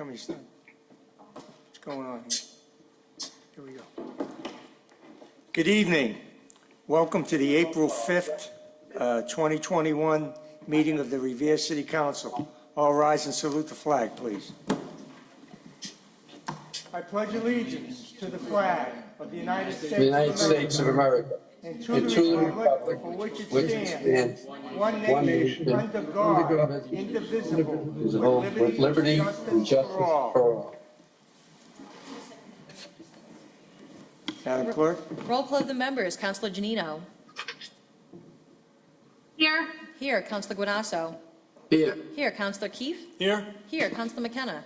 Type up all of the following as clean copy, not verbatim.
come he's done? What's going on here? Here we go. Good evening. Welcome to the April 5th, 2021 meeting of the Revere City Council. All rise and salute the flag, please. I pledge allegiance to the flag of the United States of America and to the republic for which it stands, one nation, under God, indivisible, with liberty and justice for all. Madam Clerk? Roll call of the members. Councilor Janino. Here. Here. Councilor Guanasso. Here. Here. Councilor Keefe. Here. Here. Councilor McKenna.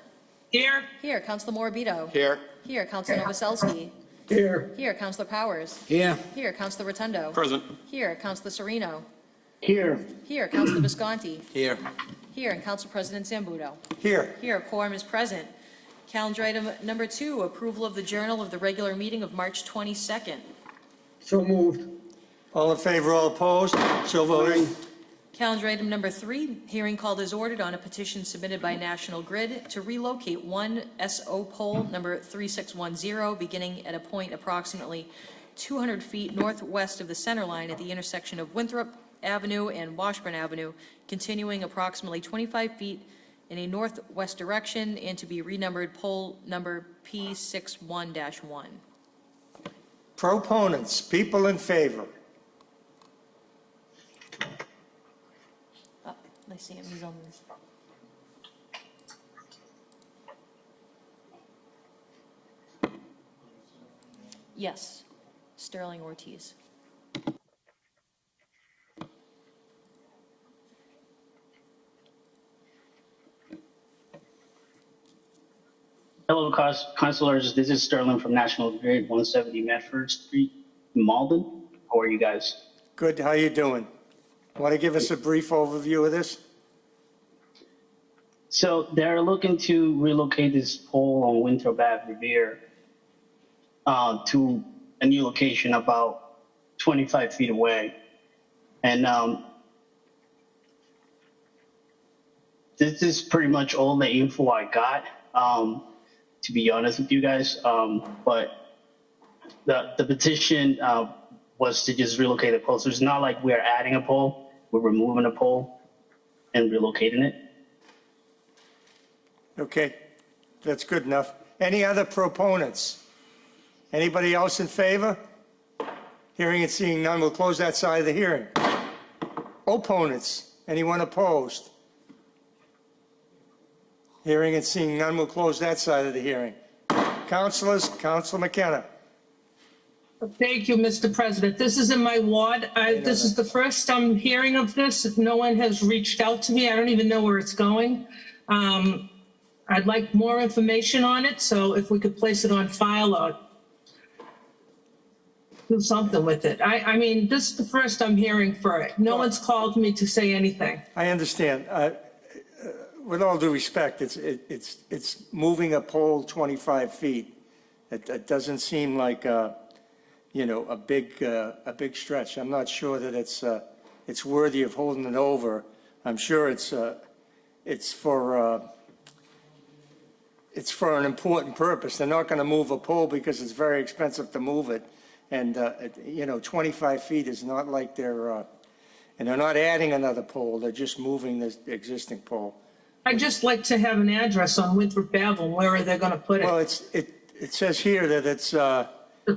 Here. Here. Councilor Morbido. Here. Here. Councilor Novoselsky. Here. Here. Councilor Powers. Here. Here. Councilor Rotundo. Present. Here. Councilor Sereno. Here. Here. Councilor Visconti. Here. Here. And Council President Zambudo. Here. Here. Quorum is present. Calendar item number 2, approval of the journal of the regular meeting of March 22nd. So moved. All in favor, all opposed? So voted. Calendar item number 3, hearing called as ordered on a petition submitted by National Grid to relocate one SO pole number 3610 beginning at a point approximately 200 feet northwest of the center line at the intersection of Winthrop Avenue and Washburn Avenue, continuing approximately 25 feet in a northwest direction and to be renumbered pole number P61-1. Proponents, people in favor. I see him, he's on this. Yes, Sterling Ortiz. Hello, councilors. This is Sterling from National Grid, 170 Medford Street, Malden. How are you guys? Good, how you doing? Want to give us a brief overview of this? So they're looking to relocate this pole on Winthrop Ave, Revere, to a new location about 25 feet away. And this is pretty much all the info I got, to be honest with you guys. But the petition was to just relocate a pole. So it's not like we're adding a pole, we're removing a pole and relocating it. Okay, that's good enough. Any other proponents? Anybody else in favor? Hearing and seeing none, we'll close that side of the hearing. Opponents, anyone opposed? Hearing and seeing none, we'll close that side of the hearing. Councilors, Councilor McKenna. Thank you, Mr. President. This is in my ward. This is the first I'm hearing of this. No one has reached out to me. I don't even know where it's going. I'd like more information on it, so if we could place it on file or do something with it. I mean, this is the first I'm hearing for it. No one's called me to say anything. I understand. With all due respect, it's moving a pole 25 feet. It doesn't seem like you know, a big stretch. I'm not sure that it's worthy of holding it over. I'm sure it's for an important purpose. They're not going to move a pole because it's very expensive to move it. And, you know, 25 feet is not like and they're not adding another pole. They're just moving the existing pole. I'd just like to have an address on Winthrop Avenue. Where are they going to put it? Well, it says here that it's, The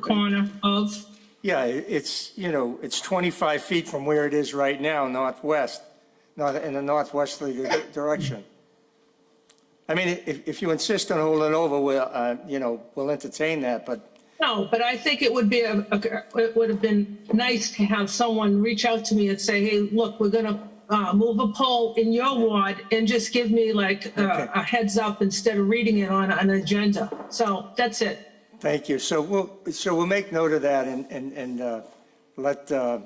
corner of? yeah, it's, you know, it's 25 feet from where it is right now, northwest, not in a northwesterly direction. I mean, if you insist on holding it over, we'll, you know, we'll entertain that, but. No, but I think it would be it would have been nice to have someone reach out to me and say, hey, look, we're going to move a pole in your ward, and just give me like a heads up instead of reading it on an agenda. So that's it. Thank you. So we'll make note of that and let the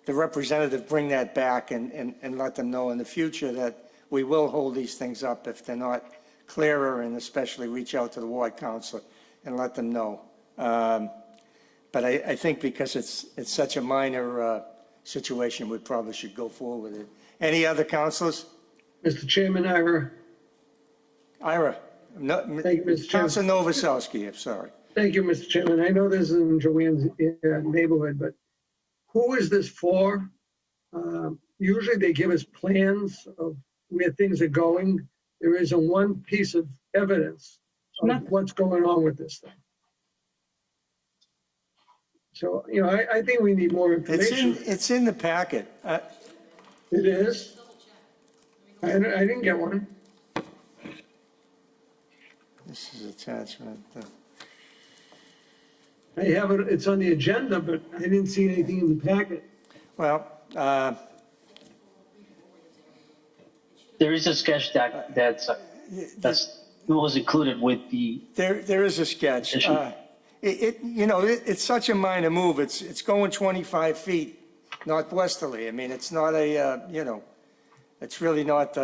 representative bring that back and let them know in the future that we will hold these things up if they're not clearer, and especially reach out to the ward council and let them know. But I think because it's such a minor situation, we probably should go forward with it. Any other councilors? Mr. Chairman, Ira. Ira. No, Thank you, Mr. Chairman. Council Novoselsky, I'm sorry. Thank you, Mr. Chairman. I know this is in Joanne's neighborhood, but who is this for? Usually they give us plans of where things are going. There isn't one piece of evidence of Nothing. what's going on with this thing. So, you know, I think we need more information. It's in the packet. It is? I didn't get one. This is attachment. I have it, it's on the agenda, but I didn't see anything in the packet. Well, There is a sketch that was included with the, there is a sketch. It's such a minor move. It's going 25 feet northwesterly. I mean, it's not it's really not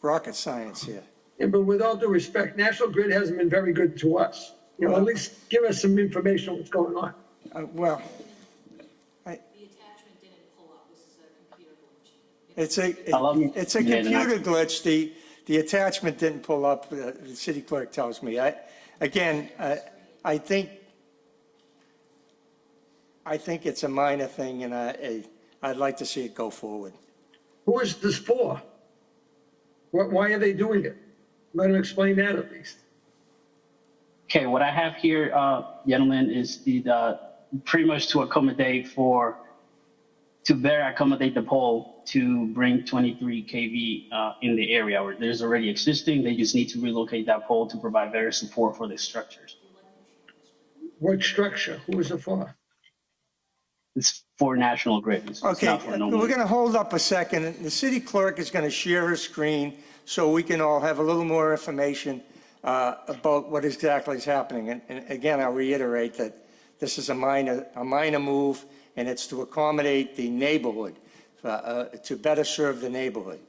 rocket science here. Yeah, but with all due respect, National Grid hasn't been very good to us. You know, at least give us some information on what's going on. Well, The attachment didn't pull up. This is a computer glitch. I love you. it's a Yeah, computer glitch. The attachment didn't pull up, the city clerk tells me. I think it's a minor thing, and I'd like to see it go forward. Who is this for? Why are they doing it? Let them explain that at least. okay, what I have here, gentlemen, is pretty much to better accommodate the pole to bring 23 kV in the area where there's already existing. They just need to relocate that pole to provide better support for the structures. What structure? Who is it for? It's for National Grid. It's Okay, not for no we're one. going to hold up a second. The city clerk is going to share her screen so we can all have a little more information about what exactly is happening. And again, I'll reiterate that this is a minor move, and it's to accommodate the neighborhood, to better serve the neighborhood.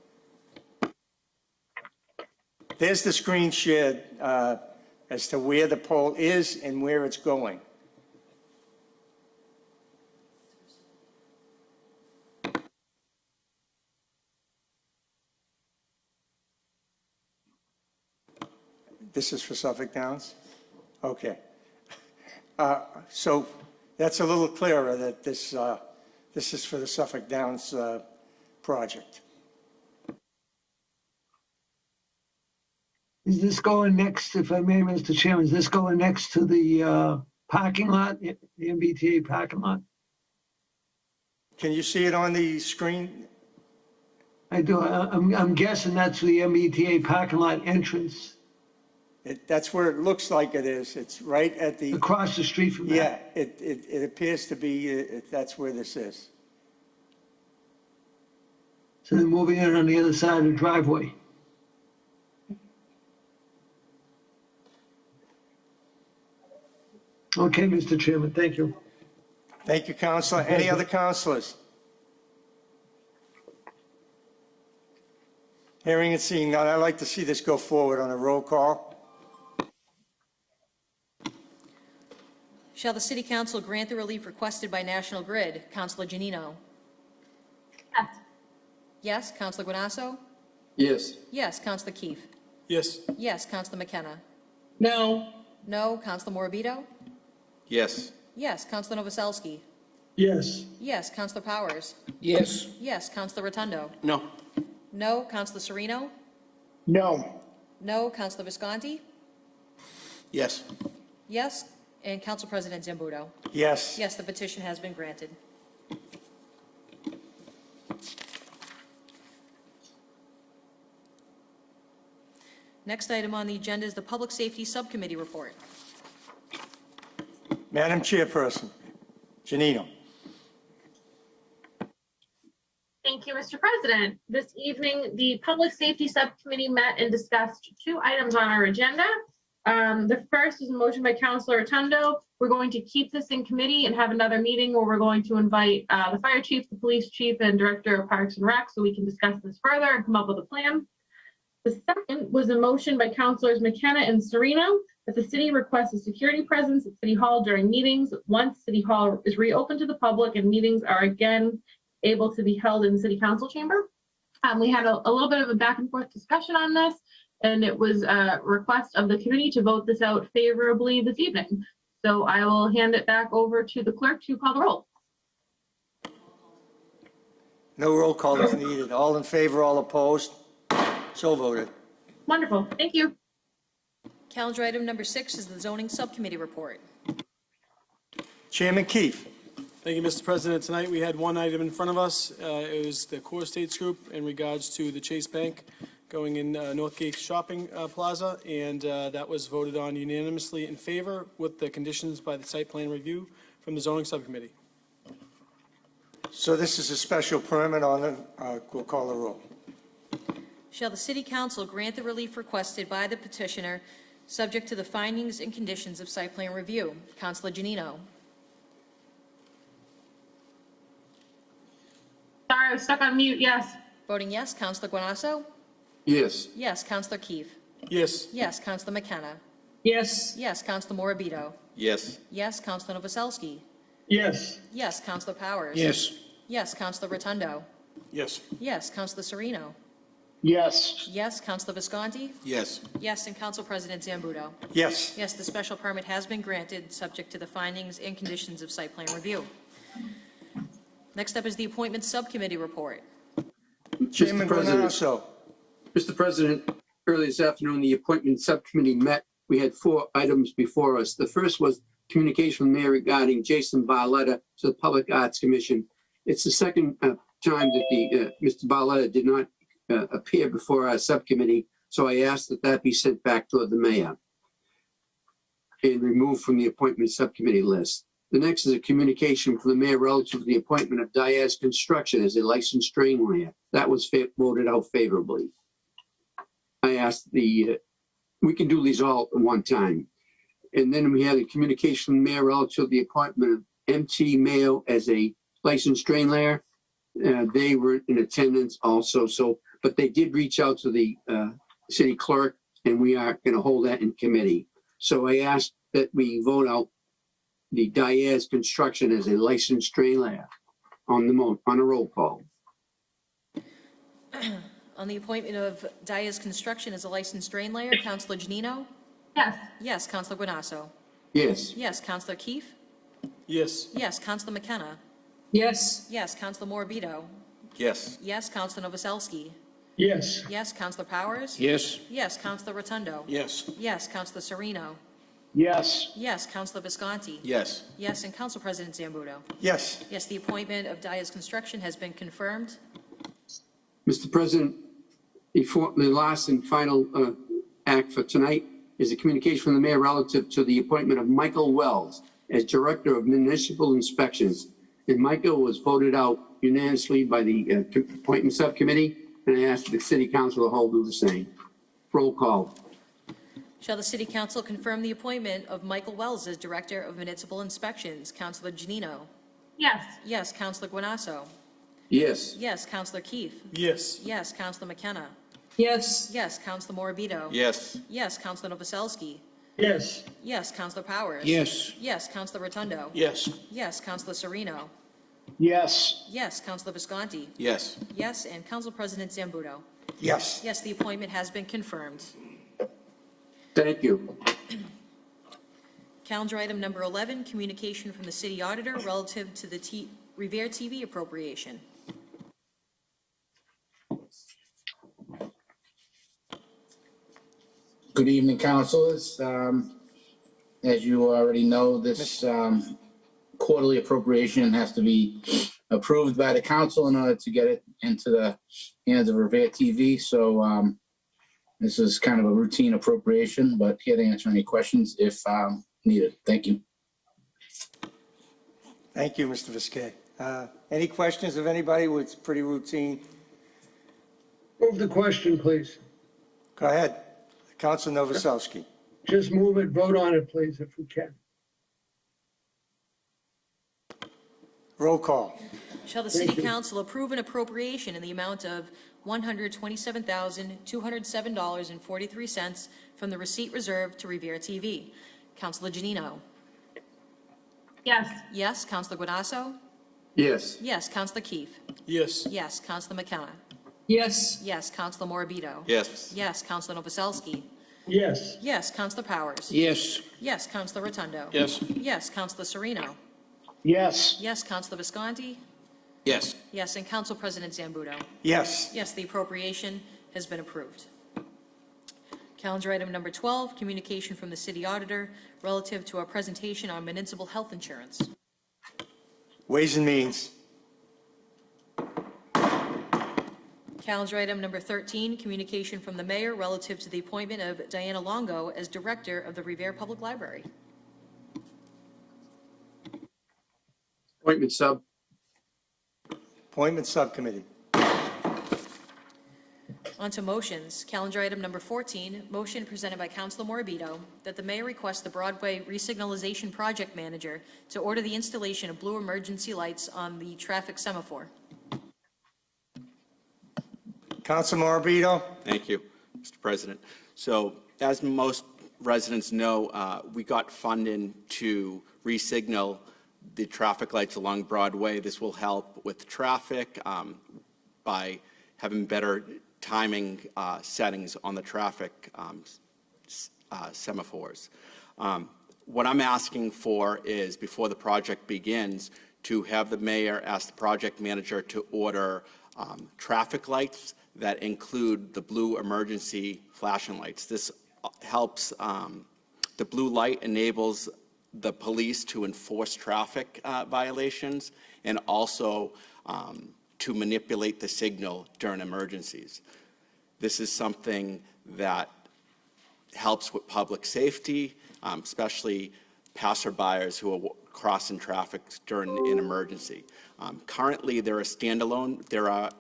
There's the screen shared as to where the pole is and where it's going. This is for Suffolk Downs? Okay. So that's a little clearer that this is for the Suffolk Downs project. Is this going next, if I may, Mr. Chairman, is this going next to the parking lot, the MBTA parking lot? Can you see it on the screen? I do. I'm guessing that's the MBTA parking lot entrance That's where it looks like it is. It's right at the, across the street from that. yeah, it appears to be, that's where this is. So they're moving it on the other side of the driveway. Okay, Mr. Chairman, thank you. Thank you, Counselor. Any other counselors? Hearing and seeing none, I'd like to see this go forward on a roll call. Shall the City Council grant the relief requested by National Grid? Councilor Janino? Yes. Yes. Councilor Guanasso? Yes. Yes. Councilor Keefe? Yes. Yes. Councilor McKenna? No. No. Councilor Morabito? Yes. Yes. Councilor Novoselsky? Yes. Yes. Councilor Powers? Yes. Yes. Councilor Rotundo? No. No. Councilor Sereno? No. No. Councilor Visconti? Yes. Yes. And Council President Zambudo? Yes. Yes, the petition has been granted. Next item on the agenda is the Public Safety Subcommittee report. Madam Chairperson, Janino. Thank you, Mr. President. This evening, the Public Safety Subcommittee met and discussed 2 items on our agenda. The first is a motion by Councilor Rotundo. We're going to keep this in committee and have another meeting where we're going to invite the fire chief, the police chief, and director of Parks and Rec so we can discuss this further and come up with a plan. The second was a motion by Councilors McKenna and Sereno that the city requests a security presence at City Hall during meetings once City Hall is reopened to the public and meetings are again able to be held in the City Council chamber. We had a little bit of a back and forth discussion on this, and it was a request of the committee to vote this out favorably this evening. So I will hand it back over to the clerk to call the roll. No roll call is needed. All in favor, all opposed? So voted. Wonderful, thank you. Calendar item number 6 is the zoning subcommittee report. Chairman Keefe. Thank you, Mr. President. Tonight, we had one item in front of us. It was the Core Estates Group in regards to the Chase Bank going in Northgate Shopping Plaza, and that was voted on unanimously in favor with the conditions by the site plan review from the zoning subcommittee. So this is a special permit on it. We'll call the roll. Shall the city council grant the relief requested by the petitioner, subject to the findings and conditions of site plan review? Councilor Janino. Sorry, I was stuck on mute, yes. Voting yes. Councilor Guanasso? Yes. Yes. Councilor Keefe? Yes. Yes. Councilor McKenna? Yes. Yes. Councilor Morabito? Yes. Yes. Councilor Novoselsky? Yes. Yes. Councilor Powers? Yes. Yes. Councilor Rotundo? Yes. Yes. Councilor Sereno? Yes. Yes. Councilor Visconti? Yes. Yes. And Council President Zambudo? Yes. Yes, the special permit has been granted, subject to the findings and conditions of site plan review. Next up is the appointment subcommittee report. Chairman Guanasso. Mr. President, early this afternoon, the appointment subcommittee met. We had 4 items before us. The first was communication from the mayor regarding Jason Barletta to the Public Arts Commission. It's the second time that Mr. Barletta did not appear before our subcommittee, so I asked that that be sent back to the mayor and removed from the appointment subcommittee list. The next is a communication from the mayor relative to the appointment of Diaz Construction as a licensed drain layer. That was voted out favorably. I asked we can do these all at one time. And then we had a communication from the mayor relative to the appointment of MT Mayo as a licensed drain layer. They were in attendance also, but they did reach out to the city clerk, and we are going to hold that in committee. So I asked that we vote out the Diaz Construction as a licensed drain layer on a roll call. On the appointment of Diaz Construction as a licensed drain layer, Councilor Janino? Yes. Yes. Councilor Guanasso? Yes. Yes. Councilor Keefe? Yes. Yes. Councilor McKenna? Yes. Yes. Councilor Morabito? Yes. Yes. Councilor Novoselsky? Yes. Yes. Councilor Powers? Yes. Yes. Councilor Rotundo? Yes. Yes. Councilor Sereno? Yes. Yes. Councilor Visconti? Yes. Yes. And Council President Zambudo? Yes. Yes, the appointment of Diaz Construction has been confirmed. Mr. President, the last and final act for tonight is a communication from the mayor relative to the appointment of Michael Wells as Director of Municipal Inspections. And Michael was voted out unanimously by the appointment subcommittee, and I asked the city council to hold do the same. Roll call. Shall the city council confirm the appointment of Michael Wells as Director of Municipal Inspections? Councilor Janino? Yes. Yes. Councilor Guanasso? Yes. Yes. Councilor Keefe? Yes. Yes. Councilor McKenna? Yes. Yes. Councilor Morabito? Yes. Yes. Councilor Novoselsky? Yes. Yes. Councilor Powers? Yes. Yes. Councilor Rotundo? Yes. Yes. Councilor Sereno? Yes. Yes. Councilor Visconti? Yes. Yes. And Council President Zambudo? Yes. Yes, the appointment has been confirmed. Thank you. Calendar item number 11, communication from the city auditor relative to the Revere TV appropriation. Good evening, councilors. As you already know, this quarterly appropriation has to be approved by the council in order to get it into the hands of Revere TV. So this is kind of a routine appropriation, but here to answer any questions if needed. Thank you. Thank you, Mr. Visquet. Any questions of anybody? It's pretty routine. Move the question, please. Go ahead. Council Novoselsky. Just move it, vote on it, please, if we can. Roll call. Shall the city council approve an appropriation in the amount of $127,207.43 from the receipt reserved to Revere TV? Councilor Janino? Yes. Yes. Councilor Guanasso? Yes. Yes. Councilor Keefe? Yes. Yes. Councilor McKenna? Yes. Yes, Counselor Morabito. Yes. Yes, Counselor Novoselsky. Yes. Yes, Counselor Powers. Yes. Yes, Counselor Rotundo. Yes. Yes, Counselor Sereno. Yes. Yes, Counselor Visconti. Yes. Yes, and Council President Zambudo. Yes. Yes, the appropriation has been approved. Calendar item number 12, communication from the city auditor relative to our presentation on municipal health insurance. Ways and Means. Calendar item number 13, communication from the mayor relative to the appointment of Diana Longo as director of the Revere Public Library. Appointment sub. Appointment Subcommittee. On to motions. Calendar item number 14, motion presented by Councilor Morabito that the mayor request the Broadway resignalization project manager to order the installation of blue emergency lights on the traffic semaphore. Council Morabito. Thank you, Mr. President. So as most residents know, we got funding to re-signal the traffic lights along Broadway. This will help with traffic by having better timing settings on the traffic semaphores. What I'm asking for is, before the project begins, to have the mayor ask the project manager to order traffic lights that include the blue emergency flashing lights. This helps, the blue light enables the police to enforce traffic violations and also to manipulate the signal during emergencies. This is something that helps with public safety, especially passerbyers who are crossing traffic during an emergency. Currently, there are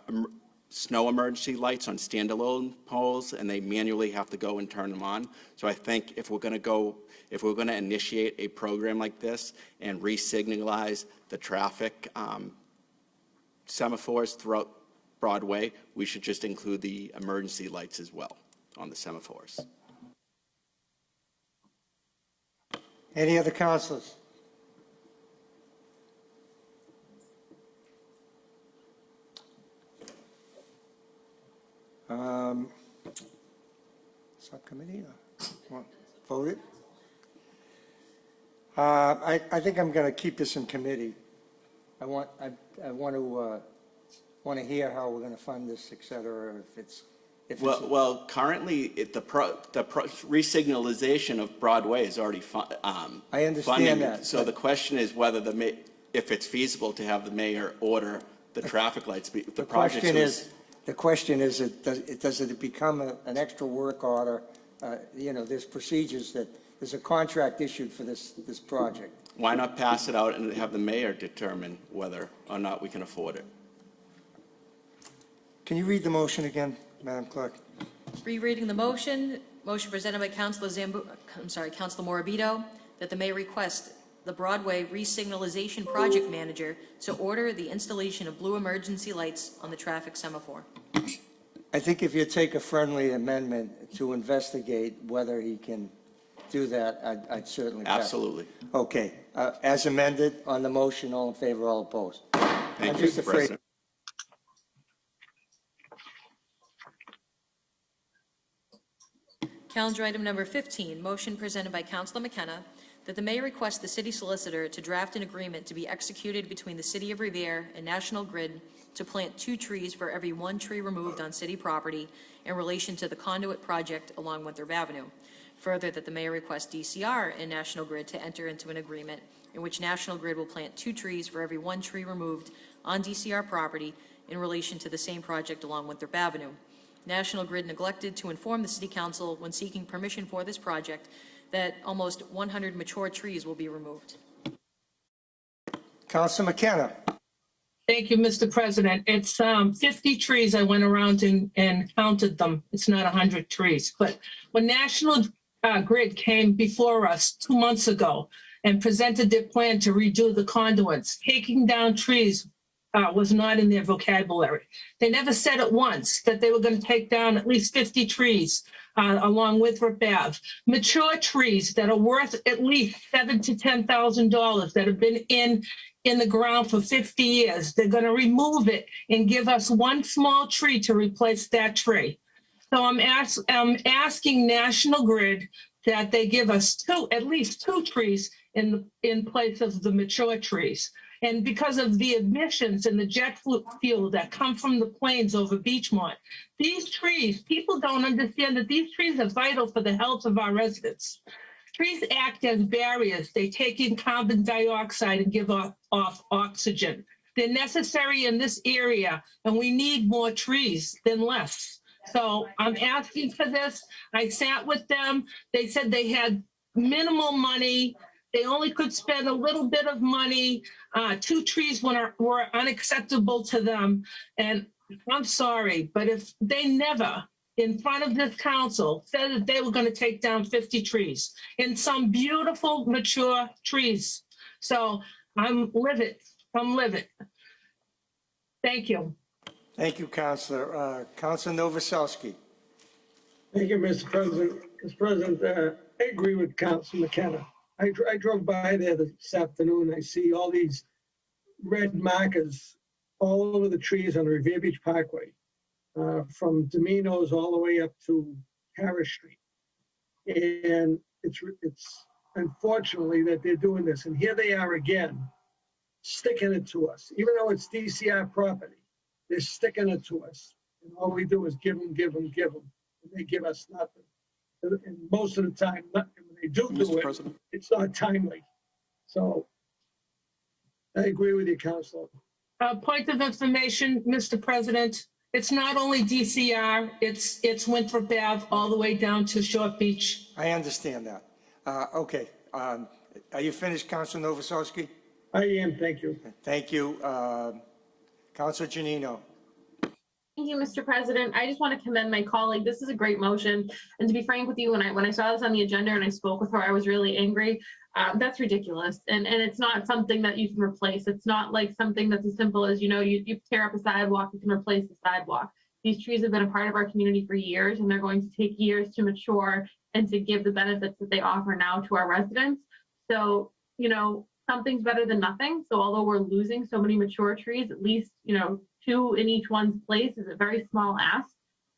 snow emergency lights on standalone poles, and they manually have to go and turn them on. So I think if we're going to initiate a program like this and re-signalize the traffic semaphores throughout Broadway, we should just include the emergency lights as well on the semaphores. Any other councilors? Subcommittee, voted? I think I'm going to keep this in committee. I want to hear how we're going to fund this, et cetera, if it's. Well, currently, the re-signalization of Broadway is already I understand funding. that, So but- the question is whether if it's feasible to have the mayor order the traffic lights. The project The question is, does it become an extra work order? There's procedures there's a contract issued for this project. Why not pass it out and have the mayor determine whether or not we can afford it? Can you read the motion again, Madam Clerk? Rereading the motion presented by Councilor Morabito, that the mayor request the Broadway re-signalization project manager to order the installation of blue emergency lights on the traffic semaphore. I think if you take a friendly amendment to investigate whether he can do that, I'd certainly. Absolutely. Okay, as amended on the motion, all in favor, all opposed. Thank I'm you, just Mr. afraid- President. Calendar item number 15, motion presented by Councilor McKenna, that the mayor request the city solicitor to draft an agreement to be executed between the City of Revere and National Grid to plant 2 trees for every 1 tree removed on city property in relation to the conduit project along Winthrop Avenue. Further, that the mayor request DCR and National Grid to enter into an agreement in which National Grid will plant 2 trees for every 1 tree removed on DCR property in relation to the same project along Winthrop Avenue. National Grid neglected to inform the City Council when seeking permission for this project that almost 100 mature trees will be removed. Councilor McKenna. Thank you, Mr. President. It's 50 trees. I went around and counted them. It's not 100 trees. But when National Grid came before us 2 months ago and presented their plan to redo the conduits, taking down trees was not in their vocabulary. They never said it once that they were going to take down at least 50 trees along Winthrop Ave. Mature trees that are worth at least $7,000 to $10,000 that have been in in the ground for 50 years. They're going to remove it and give us one small tree to replace that tree. So I'm asking National Grid that they give us at least two trees in place of the mature trees. And because of the emissions and the jet fuel that come from the planes over Beachmont, these trees, people don't understand that these trees are vital for the health of our residents. Trees act as barriers. They take in carbon dioxide and give off oxygen. They're necessary in this area, and we need more trees than less. So I'm asking for this. I sat with them. They said they had minimal money. They only could spend a little bit of money. 2 trees were unacceptable to them. And I'm sorry, but if they never, in front of this council, said that they were going to take down 50 trees and some beautiful, mature trees. So I'm livid. I'm livid. Thank you. Thank you, Counselor. Counselor Novoselsky. Thank you, Mr. President. Mr. President, I agree with Councilor McKenna. I drove by there this afternoon. I see all these red markers all over the trees on the Revere Beach Parkway, from Domino's all the way up to Harris Street. And it's unfortunately that they're doing this. And here they are again, sticking it to us. Even though it's DCR property, they're sticking it to us. And all we do is give them. And they give us nothing. And most of the time, when they do Mr. it, President? it's not timely. So I agree with you, Counselor. Point of information, Mr. President, it's not only DCR, it's Winthrop Ave all the way down to Short Beach. I understand that. Okay. Are you finished, Counselor Novoselsky? I am, thank you. Thank you. Counselor Janino. Thank you, Mr. President. I just want to commend my colleague. This is a great motion. And to be frank with you, when I saw this on the agenda and I spoke with her, I was really angry. That's ridiculous. And it's not something that you can replace. It's not like something that's as simple as, you tear up a sidewalk, you can replace the sidewalk. These trees have been a part of our community for years, and they're going to take years to mature and to give the benefits that they offer now to our residents. So, something's better than nothing. So although we're losing so many mature trees, at least, 2 in each one's place is a very small ask.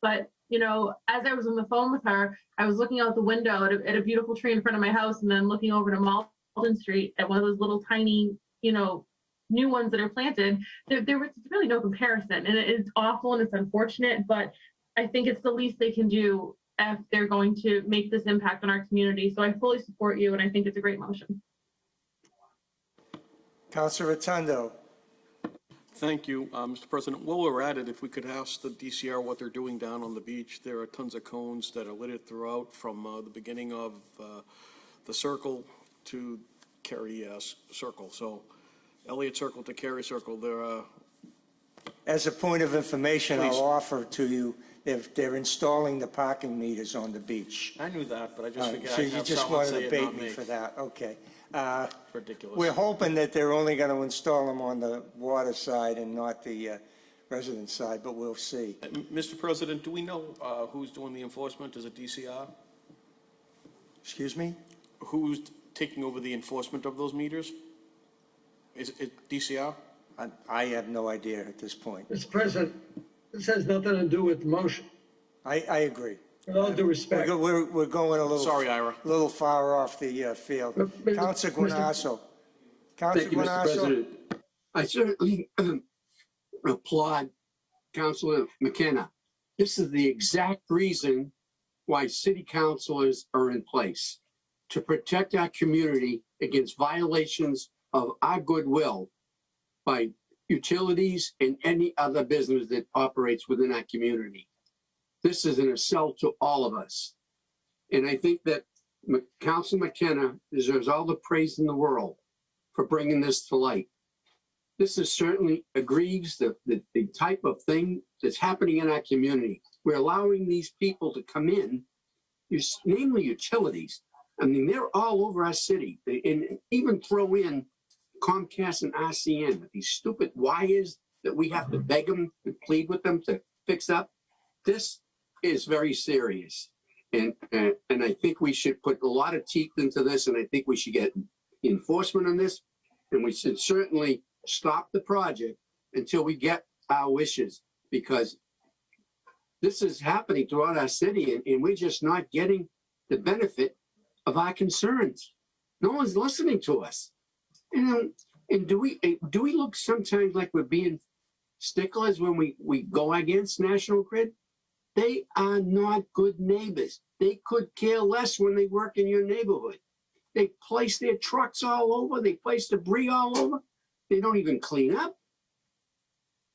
But, as I was on the phone with her, I was looking out the window at a beautiful tree in front of my house and then looking over to Malden Street at one of those little tiny, new ones that are planted. There was really no comparison. And it's awful and it's unfortunate, but I think it's the least they can do if they're going to make this impact on our community. So I fully support you, and I think it's a great motion. Counselor Rotundo. Thank you, Mr. President. While we're at it, if we could ask the DCR what they're doing down on the beach. There are tons of cones that are littered throughout from the beginning of the circle to Cary Circle. So Elliott Circle to Cary Circle, there are... As a point of information, Please. I'll offer to you, they're installing the parking meters on the beach. I knew that, but I just figured So I'd you have just someone wanted say to it, bait not me me. for that, okay. Ridiculous. We're hoping that they're only going to install them on the water side and not the resident side, but we'll see. Mr. President, do we know who's doing the enforcement? Is it DCR? Excuse me? Who's taking over the enforcement of those meters? Is it DCR? I have no idea at this point. Mr. President, this has nothing to do with the motion. I agree. With all due respect. We're going a little. Sorry, Ira. Little far off the field. Mr. Counselor Guanasso. Counselor Thank you, Mr. Guanasso. President. I certainly applaud Councilor McKenna. This is the exact reason why city councilors are in place, to protect our community against violations of our goodwill by utilities and any other business that operates within our community. This is an assault to all of us. And I think that Councilor McKenna deserves all the praise in the world for bringing this to light. This is certainly aggrieves the type of thing that's happening in our community. We're allowing these people to come in, namely utilities. I mean, they're all over our city, and even throw in Comcast and RCN with these stupid wires that we have to beg them and plead with them to fix up. This is very serious. And I think we should put a lot of teeth into this, and I think we should get enforcement on this. And we should certainly stop the project until we get our wishes, because this is happening throughout our city, and we're just not getting the benefit of our concerns. No one's listening to us. You know, and do we look sometimes like we're being sticklers when we go against National Grid? They are not good neighbors. They could care less when they work in your neighborhood. They place their trucks all over. They place debris all over. They don't even clean up.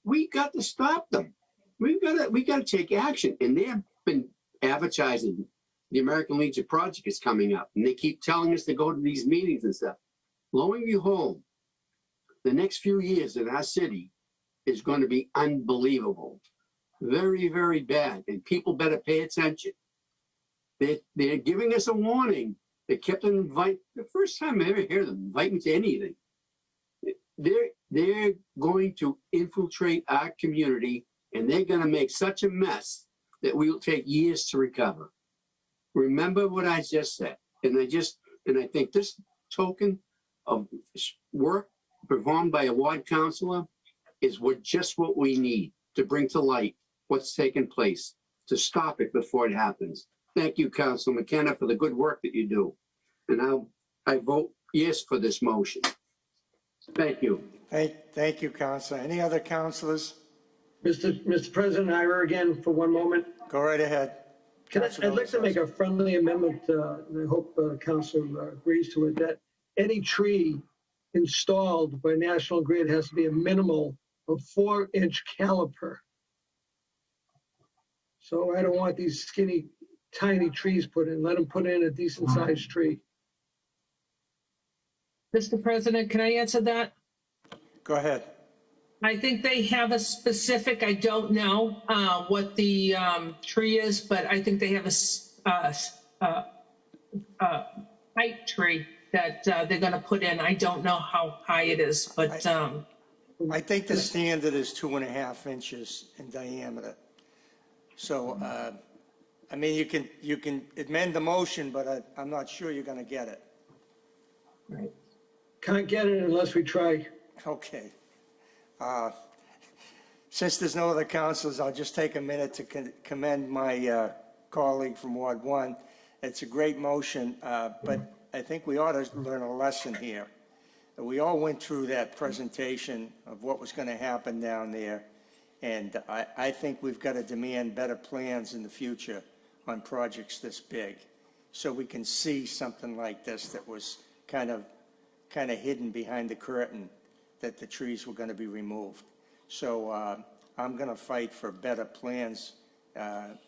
We got to stop them. We got to take action. And they have been advertising the American Legion project is coming up, and they keep telling us to go to these meetings and stuff. Lo and behold, the next few years in our city is going to be unbelievable. Very, very bad. And people better pay attention. They're giving us a warning. They kept on inviting, the first time I ever hear them invite me to anything. They're going to infiltrate our community, and they're going to make such a mess that we will take years to recover. Remember what I just said. And I think this token of work performed by a ward councilor is just what we need to bring to light what's taken place, to stop it before it happens. Thank you, Councilor McKenna, for the good work that you do. And I vote yes for this motion. Thank you. Thank you, Councilor. Any other councilors? Mr. President, Ira again for one moment. Go right ahead. I'd like to make a friendly amendment, and I hope Councilor agrees to it, that any tree installed by National Grid has to be a minimal of 4-inch caliper. So I don't want these skinny, tiny trees put in. Let them put in a decent sized tree. Mr. President, can I answer that? Go ahead. I think they have a specific, I don't know what the tree is, but I think they have a height tree that they're going to put in. I don't know how high it is, but I think the standard is 2.5 inches in diameter. So, I mean, you can amend the motion, but I'm not sure you're going to get it. right. Can't get it unless we try. Okay. Since there's no other councilors, I'll just take a minute to commend my colleague from Ward 1. It's a great motion, but I think we ought to learn a lesson here. We all went through that presentation of what was going to happen down there, and I think we've got to demand better plans in the future on projects this big, so we can see something like this that was kind of hidden behind the curtain, that the trees were going to be removed. So I'm going to fight for better plans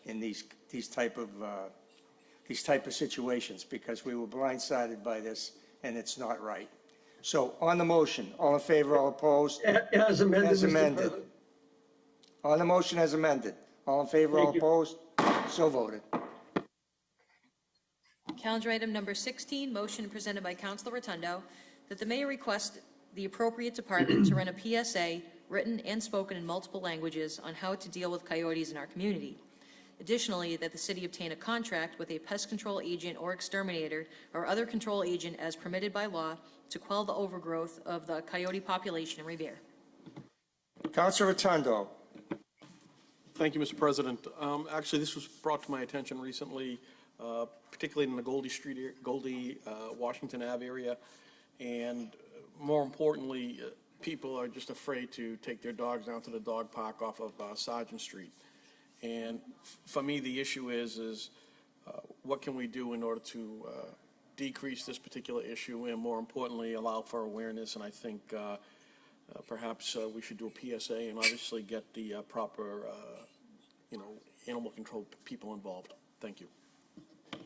in these type of situations, because we were blindsided by this, and it's not right. So on the motion, all in favor, all opposed? As amended, As Mr. amended. President. On the motion as amended, all in favor, all Thank you. opposed? So voted. Calendar item number 16, motion presented by Councilor Rotundo that the mayor request the appropriate department to run a PSA, written and spoken in multiple languages, on how to deal with coyotes in our community. Additionally, that the city obtain a contract with a pest control agent or exterminator or other control agent as permitted by law to quell the overgrowth of the coyote population in Revere. Councilor Rotundo. Thank you, Mr. President. Actually, this was brought to my attention recently, particularly in the Goldie, Washington Ave area. And more importantly, people are just afraid to take their dogs down to the dog park off of Sargent Street. And for me, the issue is what can we do in order to decrease this particular issue, and more importantly, allow for awareness. And I think perhaps we should do a PSA and obviously get the proper, animal control people involved. Thank you.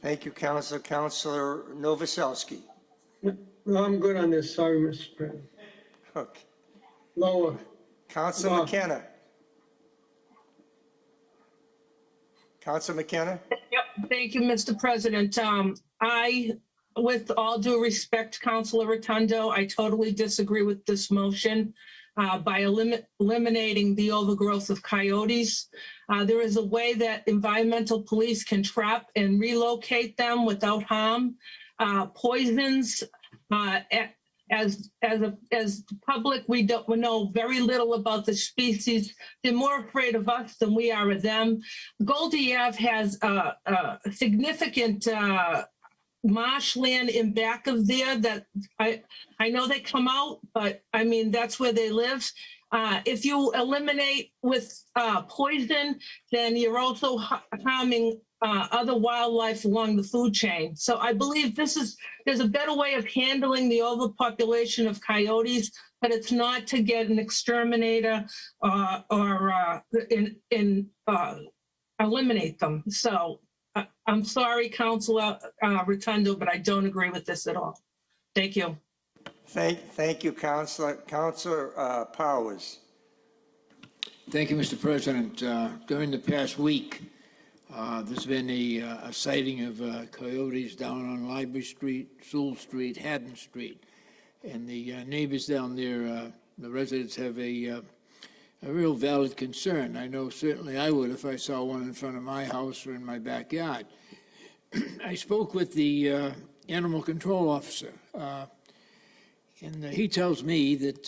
Thank you, Councilor. Councilor Novoselsky. No, I'm good on this. Sorry, Mr. President. Okay. Lower. Councilor McKenna. Councilor McKenna? Yep. Thank you, Mr. President. With all due respect, Councilor Rotundo, I totally disagree with this motion. By eliminating the overgrowth of coyotes, there is a way that environmental police can trap and relocate them without harm. Poisons, the public, we know very little about the species. They're more afraid of us than we are of them. Goldie Ave has a significant marshland in back of there that I know they come out, but I mean, that's where they live. If you eliminate with poison, then you're also harming other wildlife along the food chain. So I believe there's a better way of handling the overpopulation of coyotes, but it's not to get an exterminator or eliminate them. So I'm sorry, Councilor Rotundo, but I don't agree with this at all. Thank you. Thank you, Councilor. Councilor Powers. Thank you, Mr. President. During the past week, there's been a sighting of coyotes down on Library Street, Sewell Street, Haddon Street. And the neighbors down there, the residents have a real valid concern. I know certainly I would if I saw one in front of my house or in my backyard. I spoke with the animal control officer, and he tells me that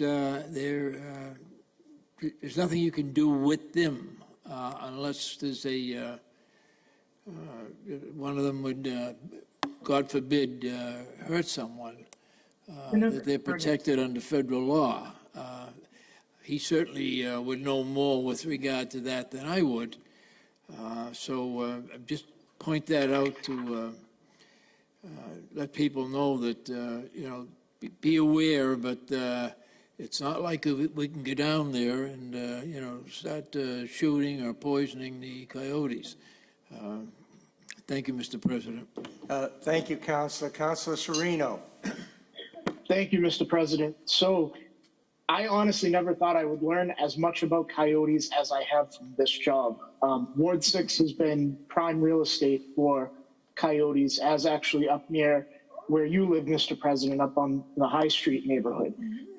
there's nothing you can do with them unless there's one of them would, God forbid, hurt someone, that they're protected under federal law. He certainly would know more with regard to that than I would. So just point that out to let people know that, be aware, but it's not like we can go down there and, start shooting or poisoning the coyotes. Thank you, Mr. President. Thank you, Councilor. Councilor Sereno. Thank you, Mr. President. So I honestly never thought I would learn as much about coyotes as I have from this job. Ward 6 has been prime real estate for coyotes, as actually up near where you live, Mr. President, up on the High Street neighborhood.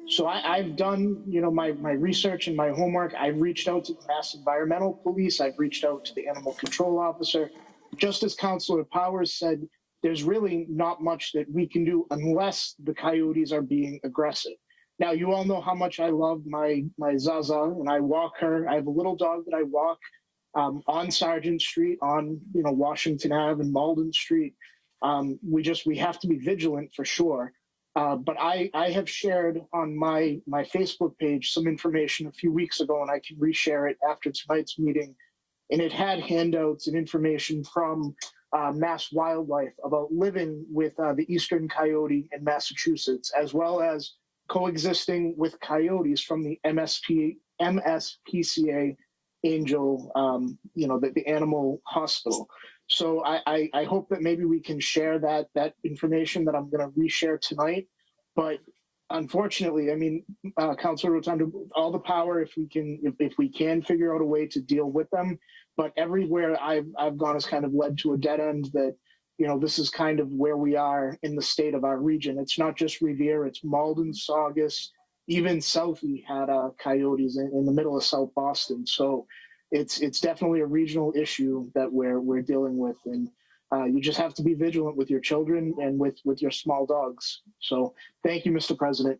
So I've done, my research and my homework. I've reached out to the Mass Environmental Police. I've reached out to the Animal Control Officer. Just as Councilor Powers said, there's really not much that we can do unless the coyotes are being aggressive. Now, you all know how much I love my Zaza, and I walk her. I have a little dog that I walk on Sargent Street, on Washington Ave and Malden Street. We have to be vigilant for sure. But I have shared on my Facebook page some information a few weeks ago, and I can reshare it after tonight's meeting. And it had handouts and information from Mass Wildlife about living with the eastern coyote in Massachusetts, as well as coexisting with coyotes from the MSPCA Angel, the animal hospital. So I hope that maybe we can share that information that I'm going to reshare tonight. But unfortunately, I mean, Councilor Rotundo, all the power if we can figure out a way to deal with them. But everywhere I've gone has kind of led to a dead end that, this is kind of where we are in the state of our region. It's not just Revere, it's Malden, Saugus, even Southie had coyotes in the middle of South Boston. So it's definitely a regional issue that we're dealing with. And you just have to be vigilant with your children and with your small dogs. So thank you, Mr. President.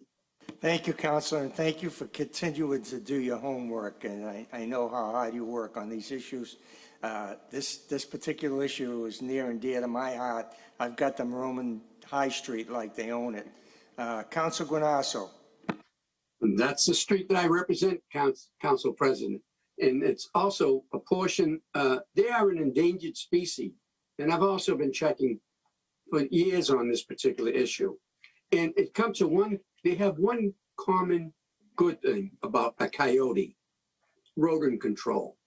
Thank you, Councilor, and thank you for continuing to do your homework. And I know how hard you work on these issues. This particular issue is near and dear to my heart. I've got them roaming High Street like they own it. Councilor Guanasso. That's the street that I represent, Council President. And it's also a portion, they are an endangered species. And I've also been checking for years on this particular issue. And it comes to they have one common good thing about a coyote, rodent control.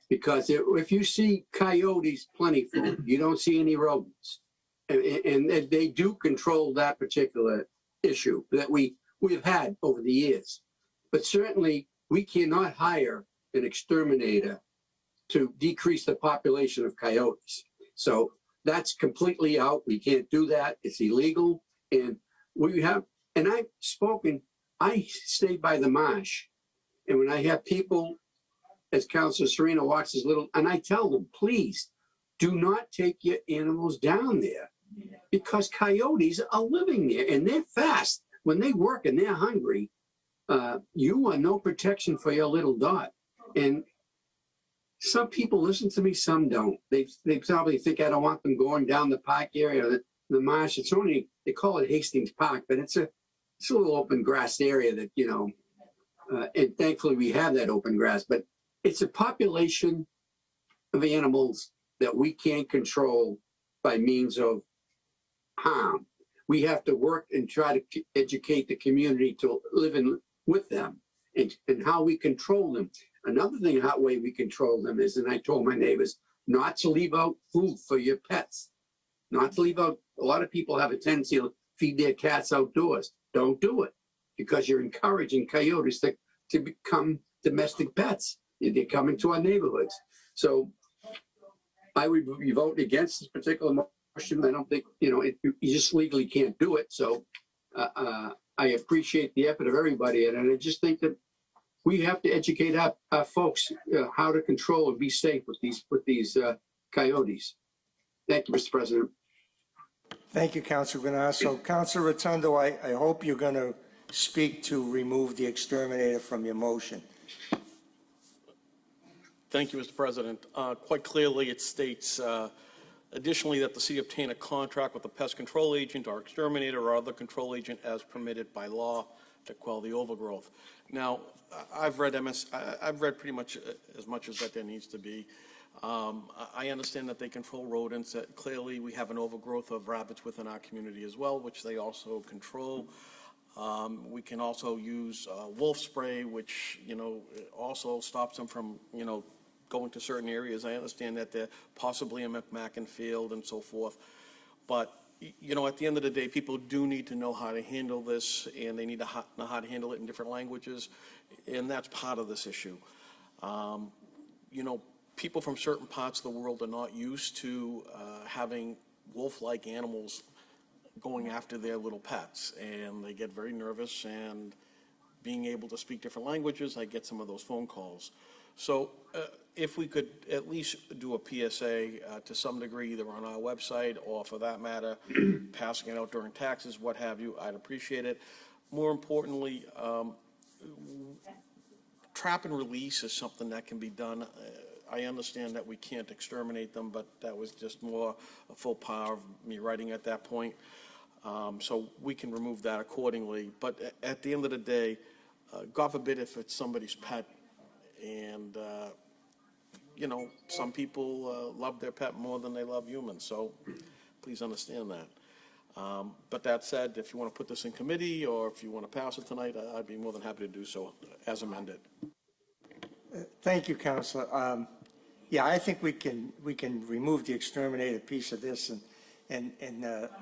Because if you see coyotes plentiful, you don't see any rodents. And they do control that particular issue that we've had over the years. But certainly we cannot hire an exterminator to decrease the population of coyotes. So that's completely out. We can't do that. It's illegal. And I stay by the marsh. And when I have people, as Councilor Sereno watches and I tell them, please do not take your animals down there because coyotes are living there and they're fast. when they work and they're hungry, you are no protection for your little dot. And some people listen to me, some don't. They probably think I don't want them going down the park area, or the marsh. It's only, they call it Hastings Park, but it's a little open grass area that, you know, and thankfully we have that open grass, but it's a population of animals that we can't control by means of harm. We have to work and try to educate the community to live in with them and how we control them. Another thing, how way we control them is, and I told my neighbors, not to leave out food for your pets. Not to leave out, a lot of people have a tendency to feed their cats outdoors. Don't do it, because you're encouraging coyotes to become domestic pets. They're coming to our neighborhoods. So I would be voting against this particular motion. I don't think, you know, you just legally can't do it. So I appreciate the effort of everybody. And I just think that we have to educate our folks how to control and be safe with these coyotes. Thank you, Mr. President. Thank you, Councilor Granasso. Councilor Rotundo, I hope you're going to speak to remove the exterminator from your motion. Thank you, Mr. President. Quite clearly, it states additionally that the city obtain a contract with a pest control agent or exterminator or other control agent as permitted by law to quell the overgrowth. Now, I've read pretty much as much as that there needs to be. I understand that they control rodents. That clearly, we have an overgrowth of rabbits within our community as well, which they also control. We can also use wolf spray, which, you know, also stops them from, you know, going to certain areas. I understand that they're possibly in McMacken Field and so forth. But, you know, at the end of the day, people do need to know how to handle this, and they need to know how to handle it in different languages, and that's part of this issue. You know, people from certain parts of the world are not used to having wolf-like animals going after their little pets, and they get very nervous, and being able to speak different languages, I get some of those phone calls. So if we could at least do a PSA to some degree, either on our website or, for that matter, passing it out during taxes, what have you, I'd appreciate it. More importantly, trap and release is something that can be done. I understand that we can't exterminate them, but that was just more a full power of me writing at that point. So we can remove that accordingly. But at the end of the day, God forbid if it's somebody's pet, and, you know, some people love their pet more than they love humans, so please understand that. But that said, if you want to put this in committee or if you want to pass it tonight, I'd be more than happy to do so as amended. Thank you, Councilor. Yeah, I think we can remove the exterminator piece of this, and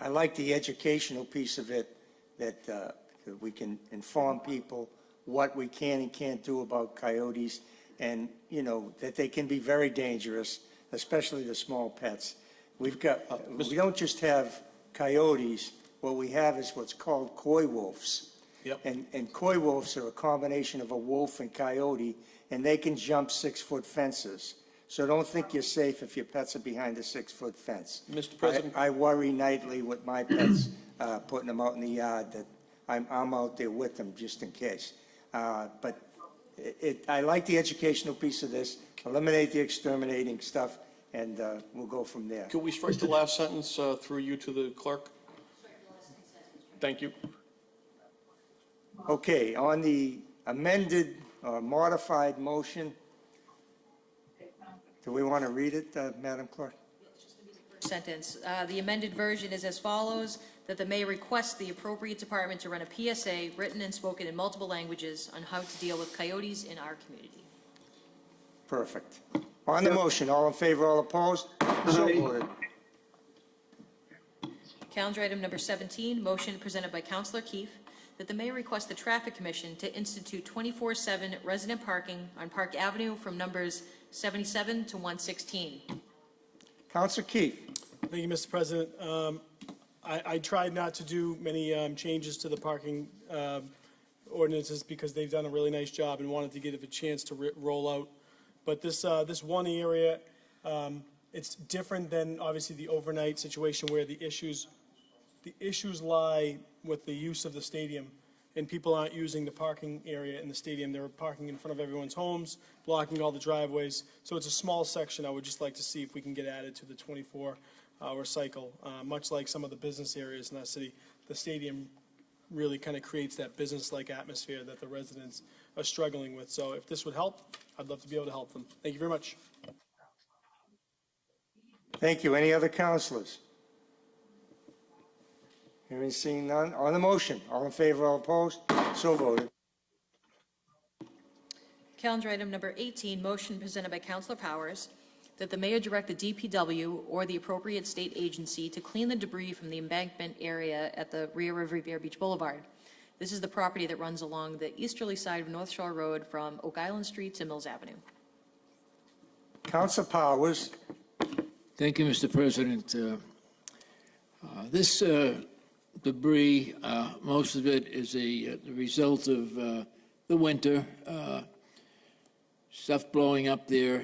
I like the educational piece of it, that we can inform people what we can and can't do about coyotes, and, you know, that they can be very dangerous, especially the small pets. We don't just have coyotes. What we have is what's called coy wolves. Yep. And coy wolves are a combination of a wolf and coyote, and they can jump 6-foot fences. So don't think you're safe if your pets are behind a 6-foot fence. Mr. President. I worry nightly with my pets, putting them out in the yard, that I'm out there with them just in case. But I like the educational piece of this. Eliminate the exterminating stuff, and we'll go from there. Could we strike the last sentence through you to the clerk? Thank you. Okay, on the amended or modified motion, do we want to read it, Madam Clerk? Sentence. The amended version is as follows, that the mayor requests the appropriate department to run a PSA written and spoken in multiple languages on how to deal with coyotes in our community. Perfect. On the motion, all in favor, all opposed? So voted. Calendar item number 17, motion presented by Councilor Keefe, that the mayor request the Traffic Commission to institute 24/7 resident parking on Park Avenue from numbers 77 to 116. Councilor Keefe. Thank you, Mr. President. I tried not to do many changes to the parking ordinances because they've done a really nice job and wanted to give it a chance to roll out. But this one area, it's different than obviously the overnight situation where the issues lie with the use of the stadium, and people aren't using the parking area in the stadium. They're parking in front of everyone's homes, blocking all the driveways. So it's a small section I would just like to see if we can get added to the 24-hour cycle. Much like some of the business areas in our city, the stadium really kind of creates that business-like atmosphere that the residents are struggling with. So if this would help, I'd love to be able to help them. Thank you very much. Thank you. Any other councilors? Hearing, seeing none. On the motion, all in favor, all opposed? So voted. Calendar item number 18, motion presented by Councilor Powers, that the mayor direct the DPW or the appropriate state agency to clean the debris from the embankment area at the rear of Revere Beach Boulevard. This is the property that runs along the easterly side of North Shore Road from Oak Island Street to Mills Avenue. Councilor Powers. Thank you, Mr. President. This debris, most of it is the result of the winter, stuff blowing up there.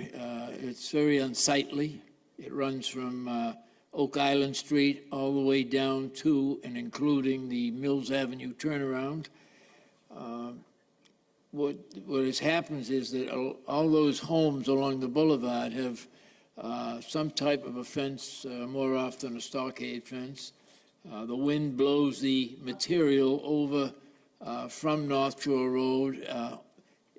It's very unsightly. It runs from Oak Island Street all the way down to and including the Mills Avenue turnaround. What has happened is that all those homes along the boulevard have some type of a fence, more often a stockade fence. The wind blows the material over from North Shore Road.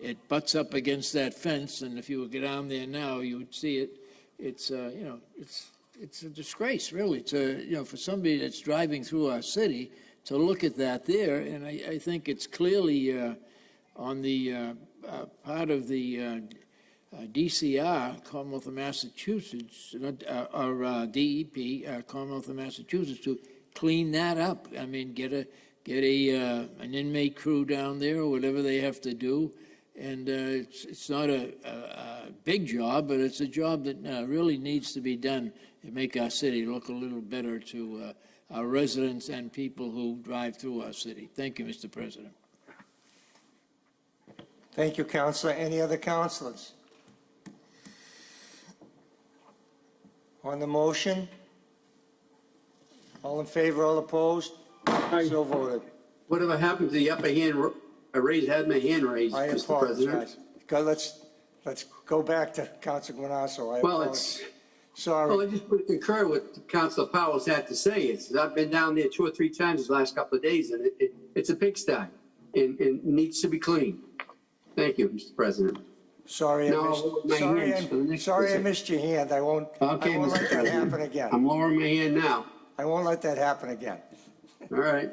It butts up against that fence, and if you would get down there now, you would see it. It's it's a disgrace, really, to for somebody that's driving through our city to look at that there. And I think it's clearly on the part of the DCR, Commonwealth of Massachusetts, or DEP, Commonwealth of Massachusetts, to clean that up. I mean, get an inmate crew down there or whatever they have to do. And it's not a big job, but it's a job that really needs to be done to make our city look a little better to our residents and people who drive through our city. Thank you, Mr. President. Thank you, Councilor. Any other councilors? On the motion? All in favor, all opposed? So voted. Whatever happened to the upper hand, I had my hand raised, I Mr. President. apologize. Let's go back to Councilor Guanasso. Well, Well, Sorry. I just would concur with what Councilor Powers had to say. I've been down there 2 or 3 times the last couple of days, and it's a pigsty and needs to be cleaned. Thank you, Mr. President. Sorry, Now I'll lower my hands for the next sorry I person. missed your hand. I won't Okay, let Mr. that President. happen again. I'm lowering my hand now. I won't let that happen again. All right.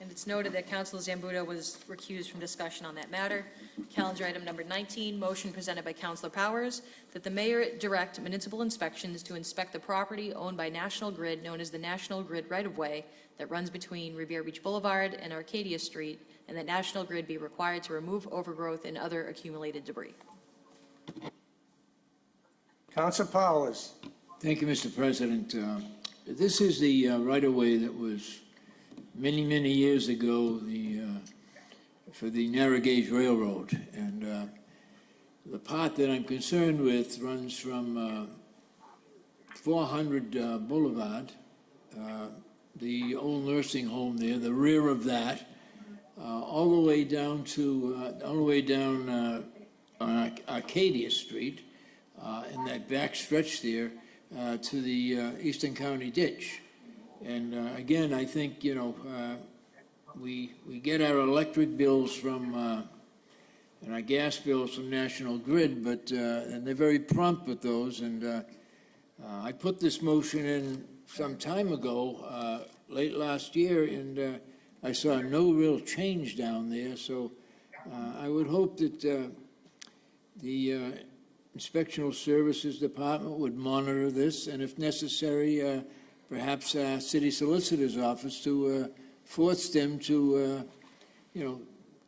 And it's noted that Councilor Zambudo was recused from discussion on that matter. Calendar item number 19, motion presented by Councilor Powers, that the mayor direct municipal inspections to inspect the property owned by National Grid, known as the National Grid right-of-way, that runs between Revere Beach Boulevard and Arcadia Street, and that National Grid be required to remove overgrowth and other accumulated debris. Councilor Powers. Thank you, Mr. President. This is the right-of-way that was many, many years ago for the narrow gauge railroad. And the part that I'm concerned with runs from 400 Boulevard, the old nursing home there, the rear of that, all the way down on Arcadia Street, in that back stretch there, to the Eastern County Ditch. And again, I think, we get our electric bills from, and our gas bills from National Grid, but, and they're very prompt with those. And I put this motion in some time ago, late last year, and I saw no real change down there. So I would hope that the Inspectional Services Department would monitor this, and if necessary, perhaps City Solicitor's Office to force them to,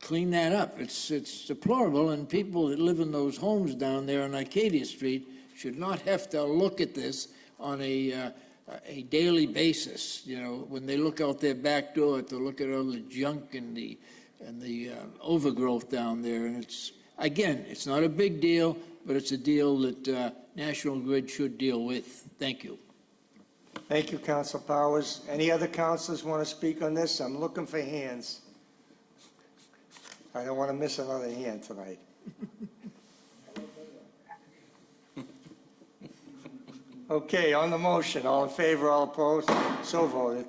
clean that up. It's deplorable, and people that live in those homes down there on Arcadia Street should not have to look at this on a daily basis. When they look out their back door to look at all the junk and the overgrowth down there. And it's not a big deal, but it's a deal that National Grid should deal with. Thank you. Thank you, Council Powers. Any other councilors want to speak on this? I'm looking for hands. I don't want to miss another hand tonight. Okay, on the motion, all in favor, all opposed, so voted.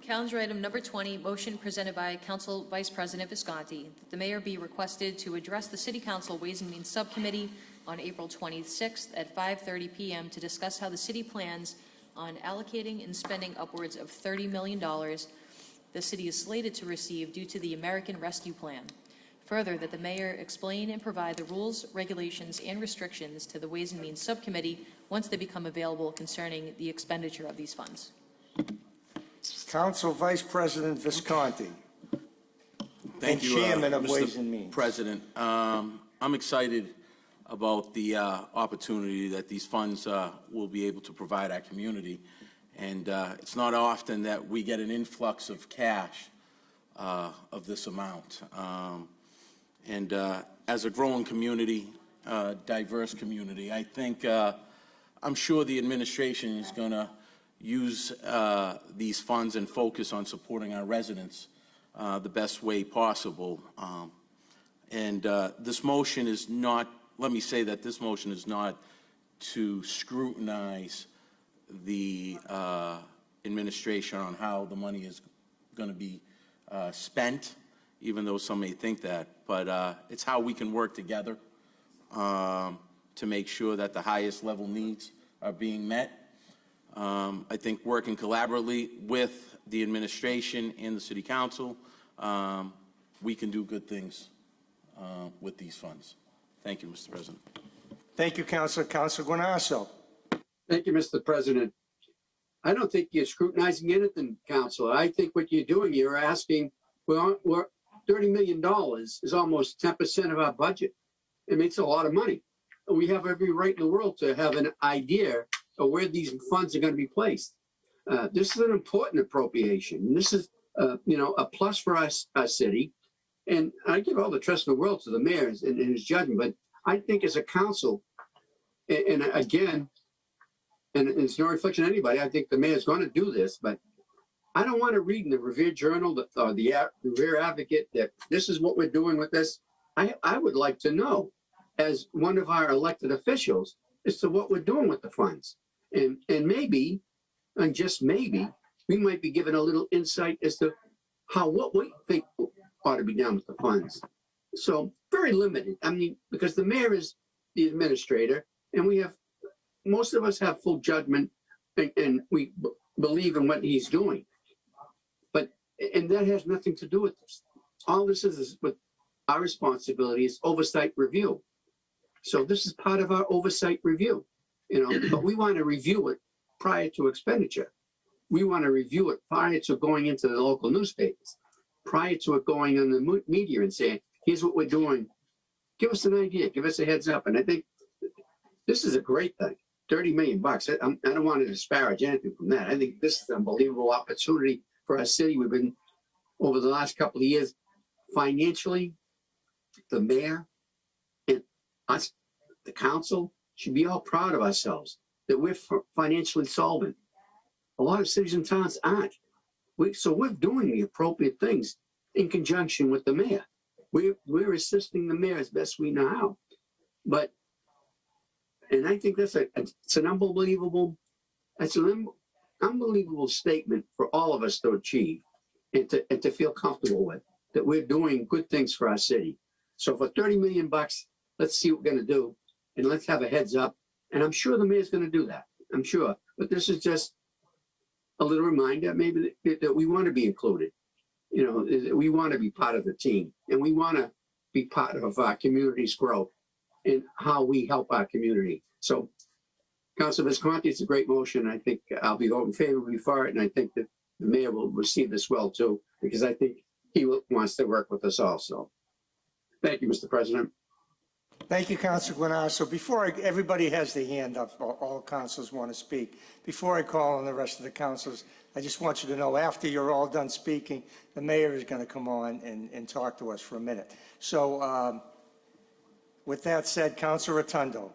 Calendar item number 20, motion presented by Council Vice President Visconti, that the mayor be requested to address the City Council Ways and Means Subcommittee on April 26th at 5:30 p.m. to discuss how the city plans on allocating and spending upwards of $30 million the city is slated to receive due to the American Rescue Plan. Further, that the mayor explain and provide the rules, regulations, and restrictions to the Ways and Means Subcommittee once they become available concerning the expenditure of these funds. Council Vice President Visconti. Thank And you, Chairman of Mr. Ways and Means. President. I'm excited about the opportunity that these funds will be able to provide our community. And it's not often that we get an influx of cash of this amount. And as a growing community, diverse community, I think, I'm sure the administration is going to use these funds and focus on supporting our residents the best way possible. And this motion is not, let me say that this motion is not to scrutinize the administration on how the money is going to be spent, even though some may think that, but it's how we can work together to make sure that the highest level needs are being met. I think working collaboratively with the administration and the city council, we can do good things with these funds. Thank you, Mr. President. Thank you, Councilor. Councilor Guanasso. Thank you, Mr. President. I don't think you're scrutinizing anything, Councilor. I think what you're doing, you're asking, we're $30 million is almost 10% of our budget. It makes a lot of money. And we have every right in the world to have an idea of where these funds are going to be placed. This is an important appropriation. This is, a plus for us, our city. And I give all the trust in the world to the mayor in his judgment. But I think as a council, and again, and it's no reflection on anybody, I think the mayor's going to do this, but I don't want to read in the Revere Journal or the Revere Advocate that this is what we're doing with this. I would like to know, as one of our elected officials, as to what we're doing with the funds. And maybe, and just maybe, we might be given a little insight as to what we think ought to be done with the funds. So very limited. I mean, because the mayor is the administrator, and most of us have full judgment, and we believe in what he's doing. And that has nothing to do with this. All this is with our responsibility is oversight review. So this is part of our oversight review, but we want to review it prior to expenditure. We want to review it prior to going into the local newspapers, prior to it going on the media and saying, here's what we're doing. Give us an idea, give us a heads up. And I think this is a great thing. $30 million. I don't want to disparage anything from that. I think this is an unbelievable opportunity for our city. We've been, over the last couple of years, financially, the mayor and us, the council, should be all proud of ourselves that we're financially solvent. A lot of cities and towns aren't. So we're doing the appropriate things in conjunction with the mayor. We're assisting the mayor as best we know how. And I think it's an unbelievable statement for all of us to achieve and to feel comfortable with, that we're doing good things for our city. So for $30 million, let's see what we're going to do, and let's have a heads up. And I'm sure the mayor's going to do that. I'm sure. But this is just a little reminder, maybe that we want to be included. We want to be part of the team, and we want to be part of our community's growth and how we help our community. So, Councilor Visconti, it's a great motion. I think I'll be voting favorably for it, and I think that the mayor will receive this well too, because I think he wants to work with us also. Thank you, Mr. President. Thank you, Councilor Guanasso. Before everybody has their hand up, all councilors want to speak. Before I call on the rest of the councilors, I just want you to know, after you're all done speaking, the mayor is going to come on and talk to us for a minute. So with that said, Councilor Rotundo.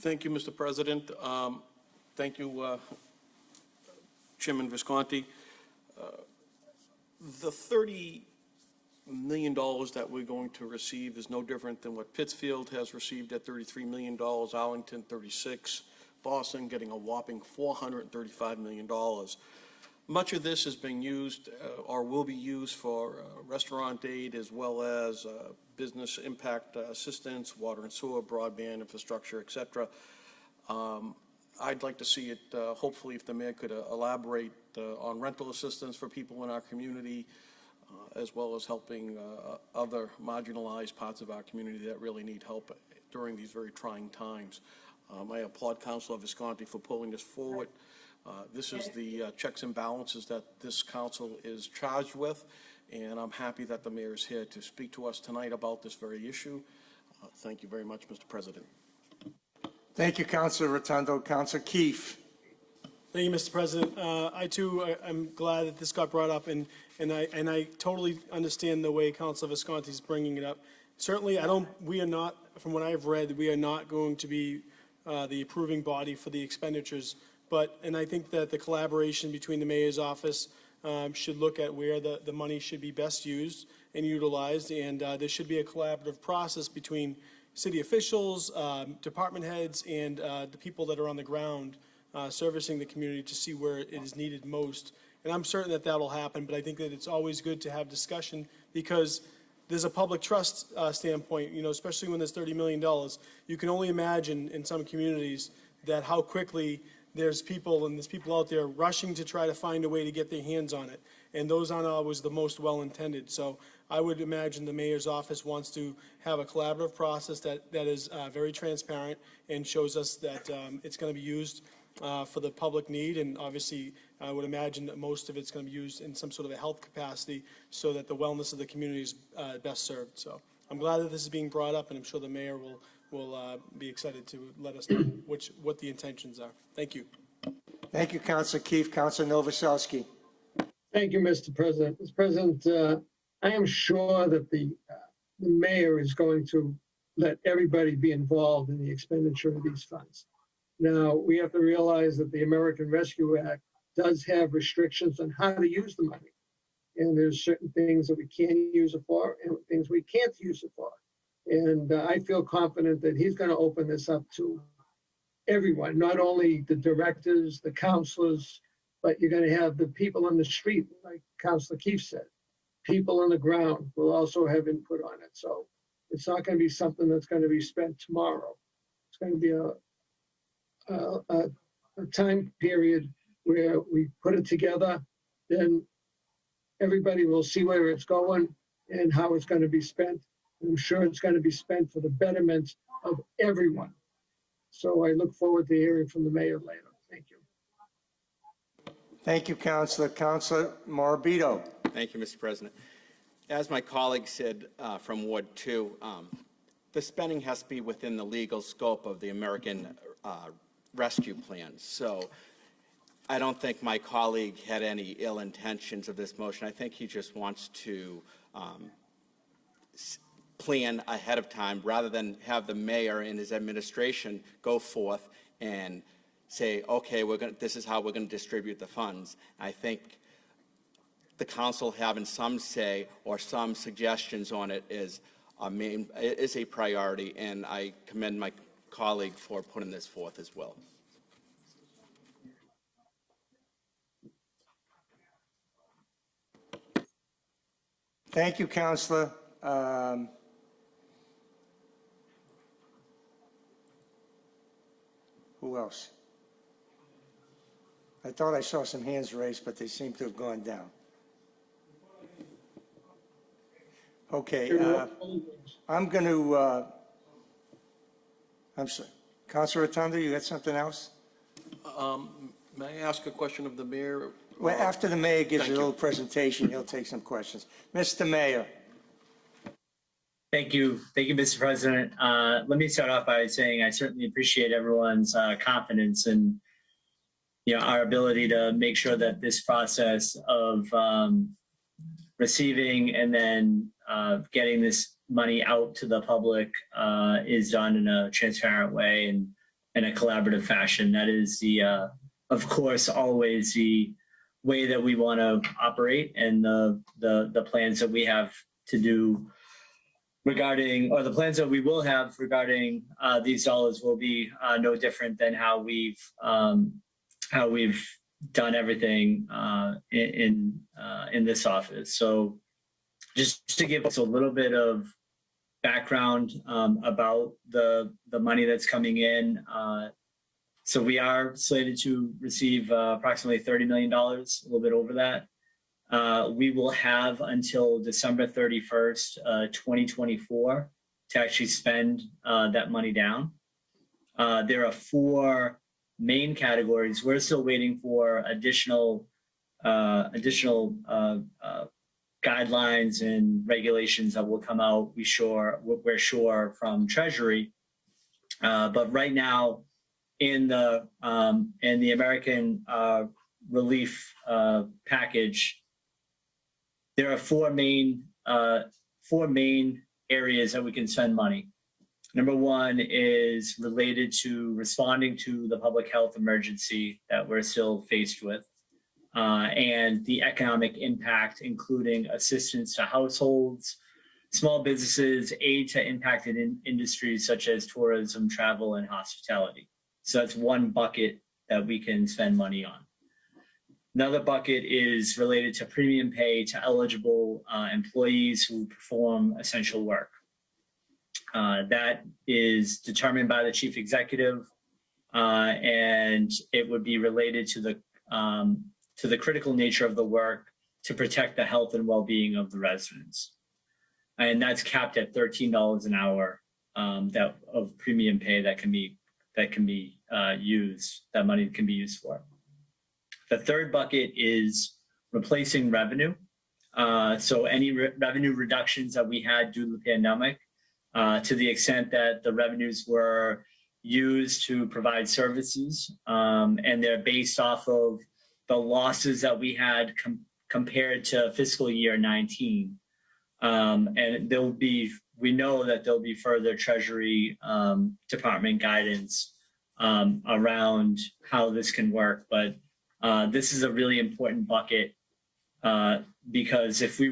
Thank you, Mr. President. Thank you, Chairman Visconti. The $30 million that we're going to receive is no different than what Pittsfield has received at $33 million, Arlington 36, Boston getting a whopping $435 million. Much of this is being used or will be used for restaurant aid as well as business impact assistance, water and sewer, broadband infrastructure, et cetera. I'd like to see it, hopefully, if the mayor could elaborate on rental assistance for people in our community, as well as helping other marginalized parts of our community that really need help during these very trying times. I applaud Councilor Visconti for pulling this forward. This is the checks and balances that this council is charged with, and I'm happy that the mayor is here to speak to us tonight about this very issue. Thank you very much, Mr. President. Thank you, Councilor Rotundo. Councilor Keefe. Thank you, Mr. President. I too am glad that this got brought up, and I totally understand the way Councilor Visconti is bringing it up. Certainly, we are not, from what I've read, we are not going to be the approving body for the expenditures. And I think that the collaboration between the mayor's office should look at where the money should be best used and utilized, and there should be a collaborative process between city officials, department heads, and the people that are on the ground servicing the community to see where it is needed most. And I'm certain that that'll happen, but I think that it's always good to have discussion because there's a public trust standpoint, especially when there's $30 million. You can only imagine in some communities that how quickly there's people out there rushing to try to find a way to get their hands on it. And those aren't always the most well-intended. So I would imagine the mayor's office wants to have a collaborative process that is very transparent and shows us that it's going to be used for the public need. And obviously, I would imagine that most of it's going to be used in some sort of a health capacity so that the wellness of the community is best served. So I'm glad that this is being brought up, and I'm sure the mayor will be excited to let us know what the intentions are. Thank you. Thank you, Councilor Keefe. Councilor Novoselsky. Thank you, Mr. President. Mr. President, I am sure that the mayor is going to let everybody be involved in the expenditure of these funds. Now, we have to realize that the American Rescue Act does have restrictions on how to use the money. And there's certain things that we can use it for and things we can't use it for. And I feel confident that he's going to open this up to everyone, not only the directors, the councilors, but you're going to have the people on the street, like Councilor Keefe said. People on the ground will also have input on it. So it's not going to be something that's going to be spent tomorrow. It's going to be a time period where we put it together, then everybody will see where it's going and how it's going to be spent. I'm sure it's going to be spent for the betterment of everyone. So I look forward to hearing from the mayor later. Thank you. Thank you, Councilor. Councilor Morabito. Thank you, Mr. President. As my colleague said from Ward 2, the spending has to be within the legal scope of the American Rescue Plan. So I don't think my colleague had any ill intentions of this motion. I think he just wants to plan ahead of time rather than have the mayor and his administration go forth and say, okay, this is how we're going to distribute the funds. I think the council having some say or some suggestions on it is a priority, and I commend my colleague for putting this forth as well. Thank you, Councilor. Who else? I thought I saw some hands raised, but they seem to have gone down. Okay, I'm going to, I'm sorry. Councilor Rotundo, you got something else? May I ask a question of the mayor? Well, after the mayor gives Thank a you. little presentation, he'll take some questions. Mr. Mayor. Thank you, Mr. President. Let me start off by saying I certainly appreciate everyone's confidence in, our ability to make sure that this process of receiving and then getting this money out to the public is done in a transparent way. And in a collaborative fashion. That is of course, always the way that we want to operate, and the plans that we have to do regarding, or the plans that we will have regarding these dollars will be no different than how we've done everything in this office. So just to give us a little bit of background about the money that's coming in. So we are slated to receive approximately $30 million, a little bit over that. We will have until December 31st, 2024 to actually spend that money down. There are 4 main categories. We're still waiting for additional guidelines and regulations that will come out. We're sure from Treasury, but right now in the American relief package, there are 4 main areas that we can spend money. Number 1 is related to responding to the public health emergency that we're still faced with, and the economic impact, including assistance to households, small businesses, aid to impacted industries such as tourism, travel, and hospitality. So that's one bucket that we can spend money on. Another bucket is related to premium pay to eligible employees who perform essential work. That is determined by the chief executive, and it would be related to the critical nature of the work to protect the health and well-being of the residents. And that's capped at $13 an hour of premium pay that money can be used for. The third bucket is replacing revenue. So any revenue reductions that we had due to the pandemic, to the extent that the revenues were used to provide services, and they're based off of the losses that we had compared to fiscal year 19. And we know that there'll be further Treasury Department guidance around how this can work. But this is a really important bucket because if we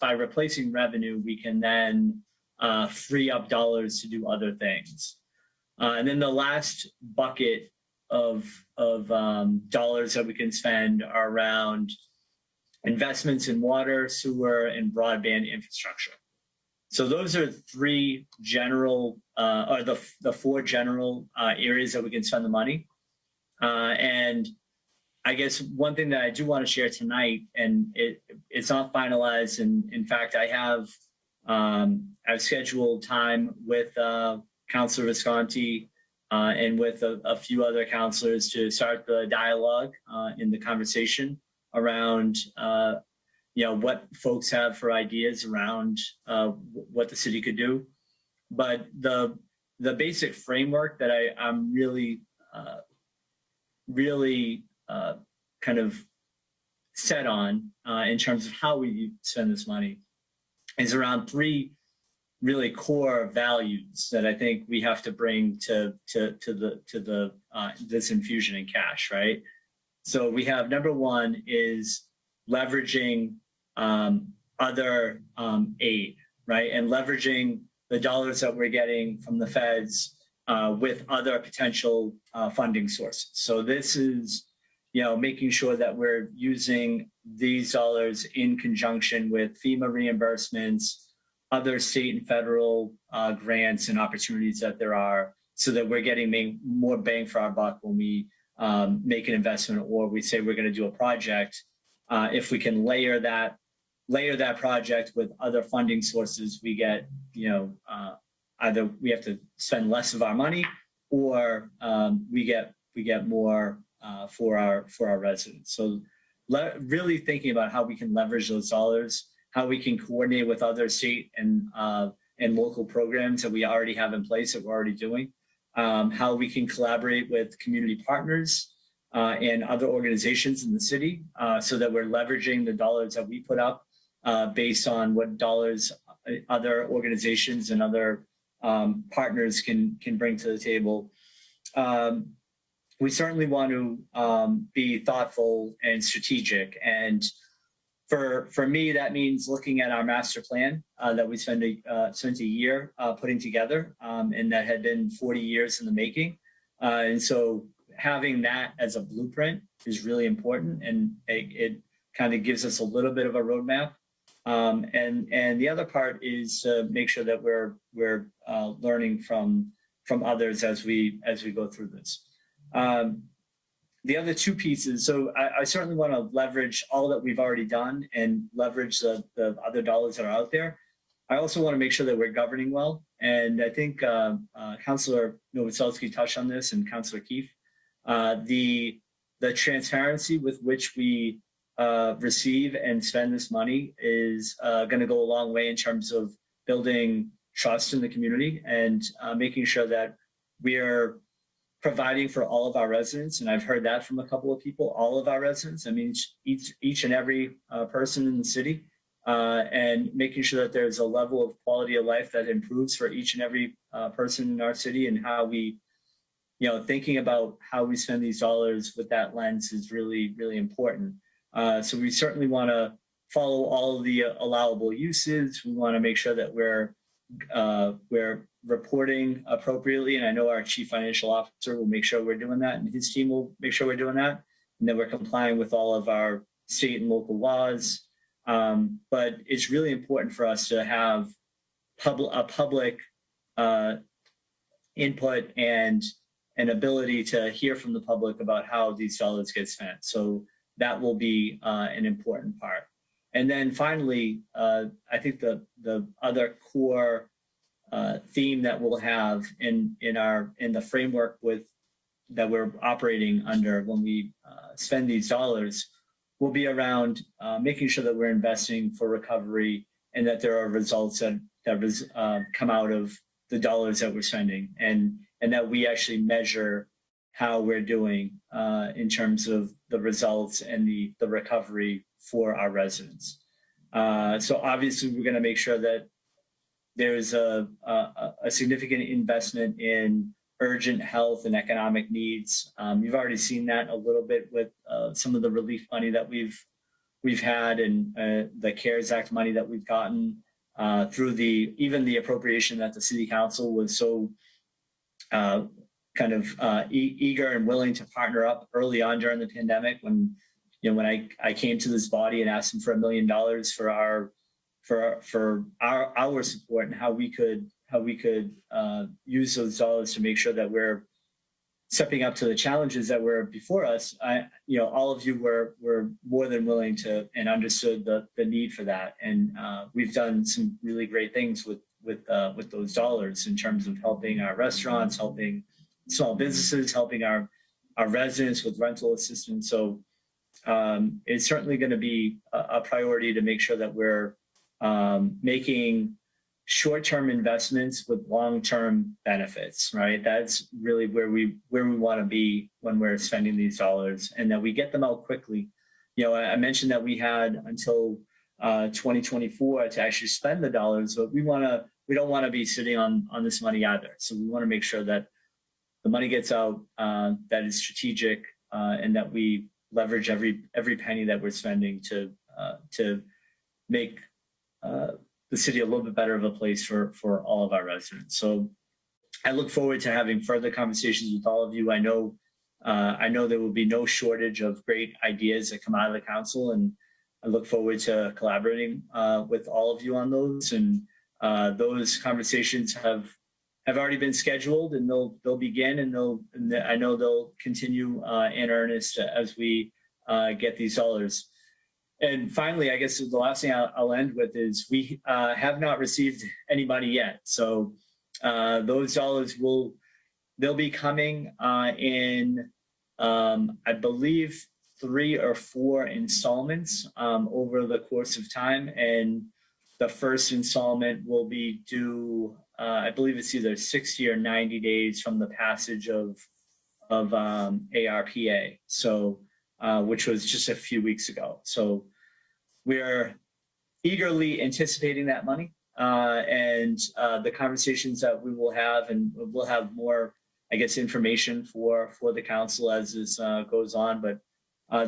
by replacing revenue, we can then free up dollars to do other things. And then the last bucket of dollars that we can spend are around investments in water, sewer, and broadband infrastructure. So those are 3 general, or the 4 general areas that we can spend the money. And I guess one thing that I do want to share tonight, and it's not finalized, and in fact, I've scheduled time with Councilor Visconti and with a few other councilors to start the dialogue in the conversation around what folks have for ideas around what the city could do. But the basic framework that I'm really kind of set on in terms of how we spend this money is around 3 really core values that I think we have to bring to this infusion in cash, right? So we have number 1 is leveraging other aid, right? And leveraging the dollars that we're getting from the feds with other potential funding sources. So this is, making sure that we're using these dollars in conjunction with FEMA reimbursements, other state and federal grants and opportunities that there are, so that we're getting more bang for our buck when we make an investment, or we say we're going to do a project. If we can layer that project with other funding sources, we get, either we have to spend less of our money, or we get more for our residents. So really thinking about how we can leverage those dollars, how we can coordinate with other state and local programs that we already have in place that we're already doing, how we can collaborate with community partners and other organizations in the city, so that we're leveraging the dollars that we put up based on what dollars other organizations and other partners can bring to the table. we certainly want to be thoughtful and strategic. And for me, that means looking at our master plan that we spent a year putting together, and that had been 40 years in the making. And so having that as a blueprint is really important, and it kind of gives us a little bit of a roadmap. And the other part is to make sure that we're learning from others as we go through this. The other two pieces, so I certainly want to leverage all that we've already done and leverage the other dollars that are out there. I also want to make sure that we're governing well. And I think Councilor Novoselsky touched on this, and Councilor Keefe. The transparency with which we receive and spend this money is going to go a long way in terms of building trust in the community and making sure that we are providing for all of our residents. And I've heard that from a couple of people, all of our residents. I mean, each and every person in the city, and making sure that there's a level of quality of life that improves for each and every person in our city, and how we, thinking about how we spend these dollars with that lens is really, really important. So we certainly want to follow all of the allowable uses. We want to make sure that we're reporting appropriately, and I know our chief financial officer will make sure we're doing that, and his team will make sure we're doing that, and that we're complying with all of our state and local laws. But it's really important for us to have a public input and an ability to hear from the public about how these dollars get spent. So that will be an important part. And then finally, I think the other core theme that we'll have in the framework that we're operating under when we spend these dollars will be around making sure that we're investing for recovery, and that there are results that come out of the dollars that we're spending, and that we actually measure how we're doing in terms of the results and the recovery for our residents. So obviously, we're going to make sure that there's a significant investment in urgent health and economic needs. You've already seen that a little bit with some of the relief money that we've had, and the CARES Act money that we've gotten through even the appropriation that the City Council was so eager and willing to partner up early on during the pandemic, when I came to this body and asked them for $1 million for our support, and how we could use those dollars to make sure that we're stepping up to the challenges that were before us. All of you were more than willing to, and understood the need for that. And we've done some really great things with those dollars in terms of helping our restaurants, helping small businesses, helping our residents with rental assistance. So it's certainly going to be a priority to make sure that we're making short-term investments with long-term benefits, right? That's really where we want to be when we're spending these dollars, and that we get them out quickly. I mentioned that we had until 2024 to actually spend the dollars, but we don't want to be sitting on this money either. So we want to make sure that the money gets out, that is strategic, and that we leverage every penny that we're spending to make the city a little bit better of a place for all of our residents. So I look forward to having further conversations with all of you. I know there will be no shortage of great ideas that come out of the council, and I look forward to collaborating with all of you on those. And those conversations have already been scheduled, and they'll begin, and I know they'll continue in earnest as we get these dollars. And finally, I guess the last thing I'll end with is we have not received any money yet. So those dollars they'll be coming in, I believe, 3 or 4 installments over the course of time. And the first installment will be due, I believe it's either 60 or 90 days from the passage of ARPA. So which was just a few weeks ago. So we're eagerly anticipating that money, and the conversations that we will have, and we'll have more I guess, information for the council as this goes on. But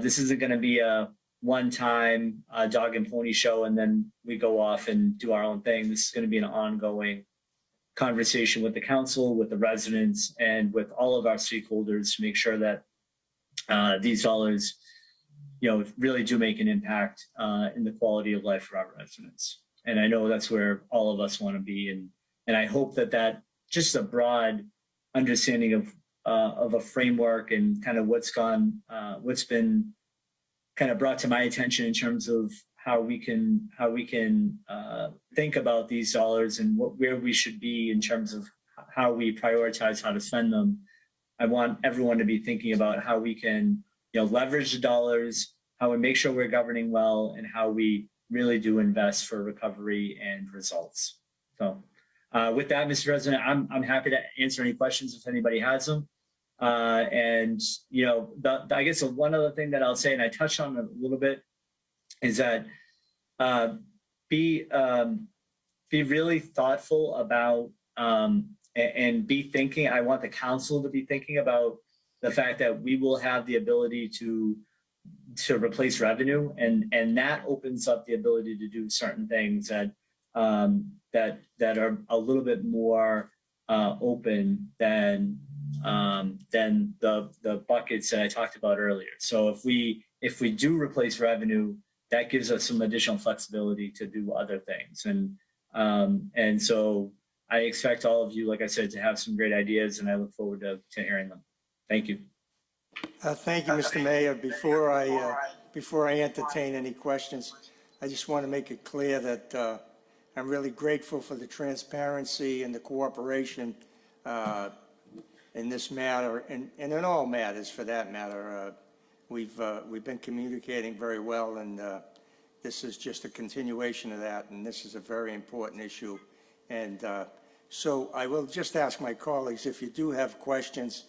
this isn't going to be a one-time dog and pony show and then we go off and do our own thing. This is going to be an ongoing conversation with the council, with the residents, and with all of our stakeholders to make sure that these dollars, really do make an impact in the quality of life for our residents. And I know that's where all of us want to be. And I hope that just a broad understanding of a framework and kind of what's been kind of brought to my attention in terms of how we can think about these dollars and where we should be in terms of how we prioritize how to spend them. I want everyone to be thinking about how we can, leverage the dollars, how we make sure we're governing well, and how we really do invest for recovery and results. So with that, Mr. President, I'm happy to answer any questions if anybody has them. And, I guess one other thing that I'll say, and I touched on it a little bit, is that be really thoughtful about and be thinking. I want the council to be thinking about the fact that we will have the ability to replace revenue, and that opens up the ability to do certain things that are a little bit more open than the buckets that I talked about earlier. So if we do replace revenue, that gives us some additional flexibility to do other things. And so I expect all of you, like I said, to have some great ideas, and I look forward to hearing them. Thank you. Thank you, Mr. Mayor. Before I entertain any questions, I just want to make it clear that I'm really grateful for the transparency and the cooperation in this matter, and in all matters for that matter. We've been communicating very well, and this is just a continuation of that, and this is a very important issue. And so I will just ask my colleagues, if you do have questions,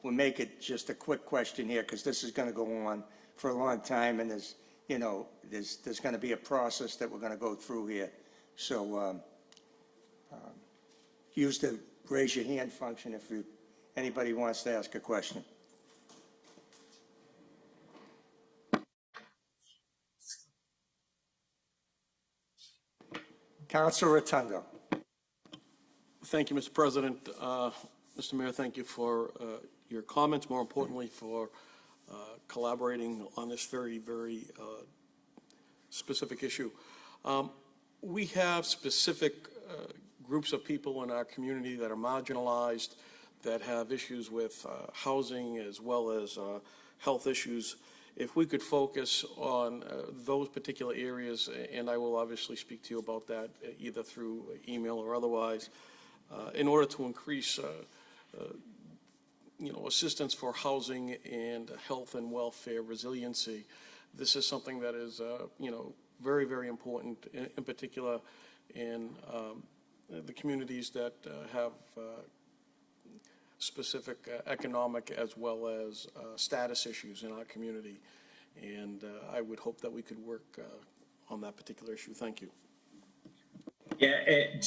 we'll make it just a quick question here, because this is going to go on for a long time, and there's going to be a process that we're going to go through here. So use the raise your hand function if anybody wants to ask a question. Councilor Rotundo. Thank you, Mr. President. Mr. Mayor, thank you for your comments, more importantly for collaborating on this very, very specific issue. We have specific groups of people in our community that are marginalized, that have issues with housing as well as health issues. If we could focus on those particular areas, and I will obviously speak to you about that either through email or otherwise, in order to increase assistance for housing and health and welfare resiliency. This is something that is, very, very important, in particular in the communities that have specific economic as well as status issues in our community. And I would hope that we could work on that particular issue. Thank you. Yeah,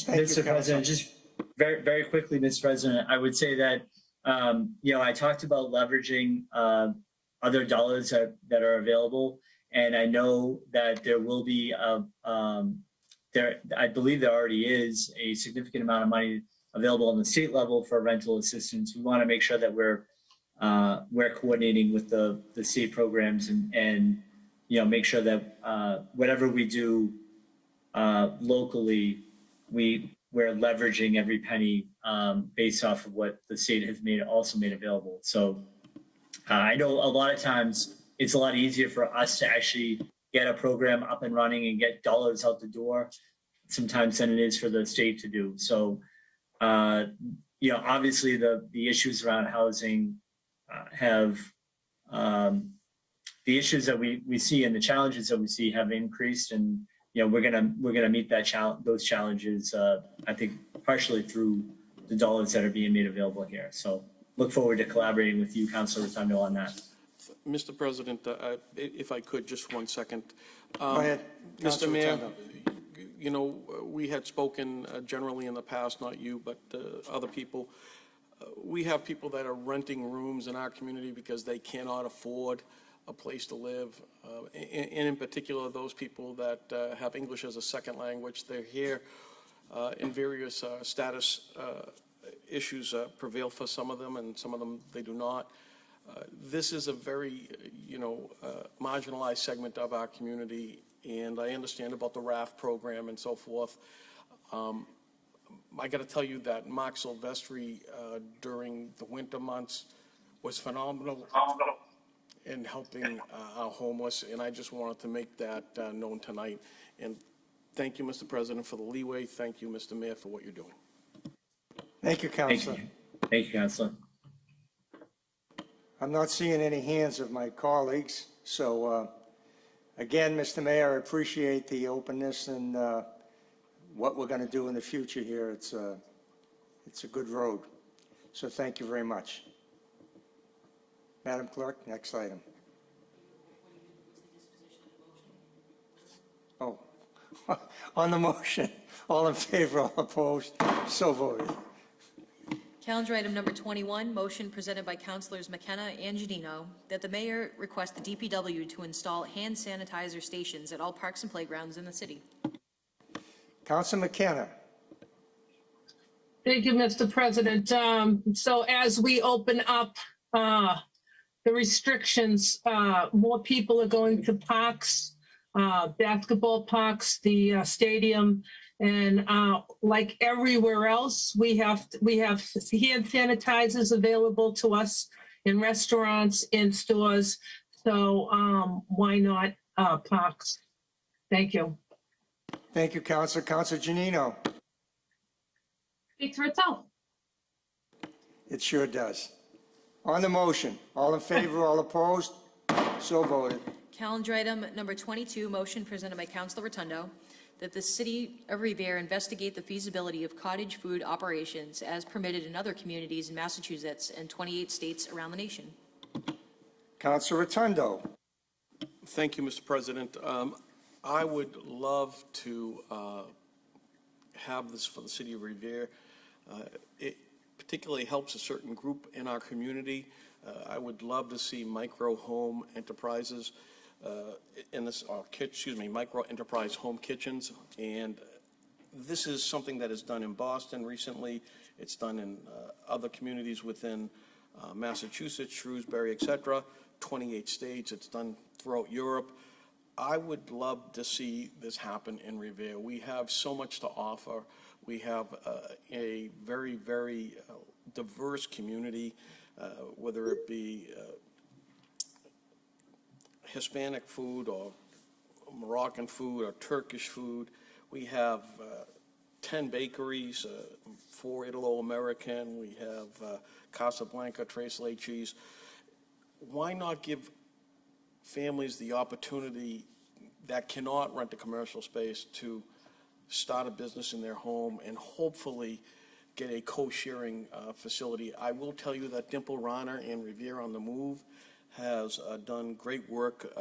Mr. President, just very, very quickly, Mr. President, I would say that, I talked about leveraging other dollars that are available. And I know that there will be, I believe there already is a significant amount of money available on the state level for rental assistance. We want to make sure that we're coordinating with the state programs and make sure that whatever we do locally, we're leveraging every penny based off of what the state has also made available. So I know a lot of times it's a lot easier for us to actually get a program up and running and get dollars out the door sometimes than it is for the state to do. So, obviously the issues around housing have the issues that we see and the challenges that we see have increased, and we're gonna meet those challenges. I think partially through the dollars that are being made available here. So look forward to collaborating with you, Councilor Rotundo, on that. Mr. President, if I could, just 1 second. Go ahead, Mr. Councilor Mayor, Rotundo. we had spoken generally in the past, not you, but other people. we have people that are renting rooms in our community because they cannot afford a place to live. And in particular, those people that have English as a second language, they're here in various status issues prevail for some of them, and some of them they do not. This is a very, marginalized segment of our community, and I understand about the RAF program and so forth. I got to tell you that Mark Silvestri during the winter months was phenomenal in helping our homeless, and I just wanted to make that known tonight. And thank you, Mr. President, for the leeway. Thank you, Mr. Mayor, for what you're doing. Thank you, Counselor. Thank you, Counselor. I'm not seeing any hands of my colleagues, so again, Mr. Mayor, I appreciate the openness and what we're going to do in the future here. It's a good road, so thank you very much. Madam Clerk, next item. Oh, on the motion, all in favor, all opposed, so voted. Calendar item number 21, motion presented by Councilors McKenna and Janino that the mayor request the DPW to install hand sanitizer stations at all parks and playgrounds in the city. Councilor McKenna. Thank you, Mr. President. So as we open up the restrictions, more people are going to parks, basketball parks, the stadium, and like everywhere else, we have hand sanitizers available to us in restaurants, in stores. So why not parks? Thank you. Thank you, Councilor. Councilor Janino. Speaks for itself. It sure does. On the motion, all in favor, all opposed, so voted. Calendar item number 22, motion presented by Councilor Rotundo that the city of Revere investigate the feasibility of cottage food operations as permitted in other communities in Massachusetts and 28 states around the nation. Councilor Rotundo. Thank you, Mr. President. I would love to have this for the city of Revere. It particularly helps a certain group in our community. I would love to see micro home enterprises in this, micro enterprise home kitchens. And this is something that is done in Boston recently. It's done in other communities within Massachusetts, Shrewsbury, et cetera, 28 states. It's done throughout Europe. I would love to see this happen in Revere. We have so much to offer. We have a very, very diverse community, whether it be Hispanic food or Moroccan food or Turkish food. We have 10 bakeries, 4 Italo-American. We have Casablanca, Tres Leches. Why not give families the opportunity that cannot rent a commercial space to start a business in their home and hopefully get a co-sharing facility? I will tell you that Dimple Rana and Revere on the Move has done great work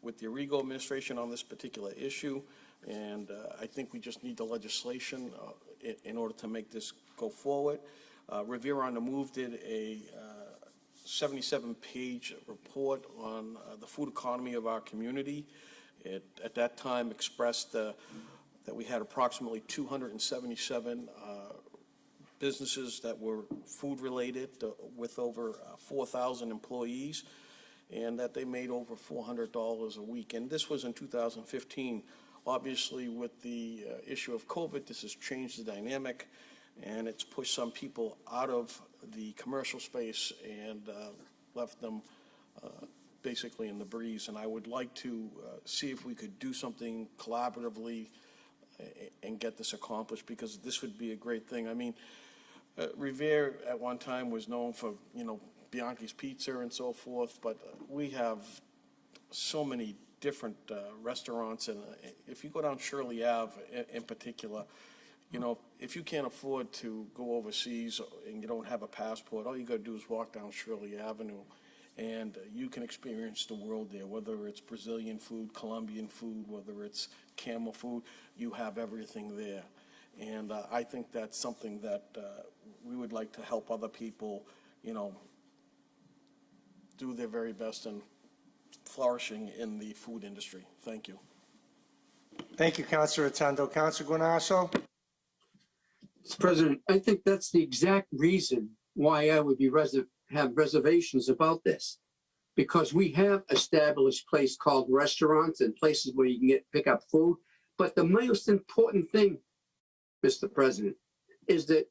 with the Arrigo administration on this particular issue, and I think we just need the legislation in order to make this go forward. Revere on the Move did a 77-page report on the food economy of our community. It, at that time, expressed that we had approximately 277 businesses that were food-related with over 4,000 employees, and that they made over $400 a week. And this was in 2015. Obviously, with the issue of COVID, this has changed the dynamic, and it's pushed some people out of the commercial space and left them basically in the breeze. And I would like to see if we could do something collaboratively and get this accomplished, because this would be a great thing. I mean, Revere at one time was known for, Bianchi's Pizza and so forth, but we have so many different restaurants. And if you go down Shirley Ave in particular, if you can't afford to go overseas and you don't have a passport, all you got to do is walk down Shirley Avenue and you can experience the world there, whether it's Brazilian food, Colombian food, whether it's camel food, you have everything there. And I think that's something that we would like to help other people, do their very best in flourishing in the food industry. Thank you. Thank you, Councilor Rotundo. Councilor Guanasso? Mr. President, I think that's the exact reason why I would be have reservations about this. Because we have established place called restaurants and places where you can pick up food. But the most important thing, Mr. President, is that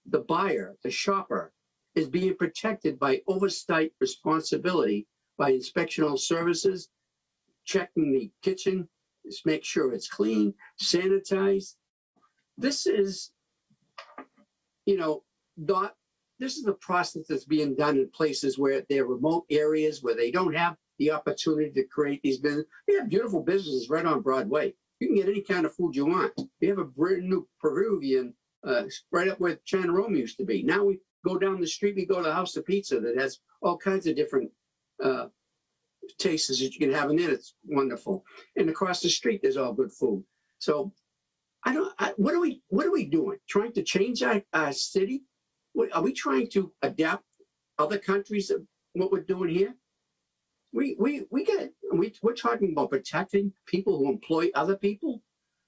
the buyer, the shopper, is being protected by oversight responsibility by inspectional services, checking the kitchen, just make sure it's clean, sanitized. This is, this is the process that's being done in places where they're remote areas, where they don't have the opportunity to create these businesses. We have beautiful businesses right on Broadway. You can get any kind of food you want. We have a brand new Peruvian right up where China Rome used to be. Now we go down the street, we go to House of Pizza that has all kinds of different tastes that you can have in it. It's wonderful. And across the street, there's all good food. So what are we doing? Trying to change our city? Are we trying to adapt other countries of what we're doing here? We're talking about protecting people who employ other people,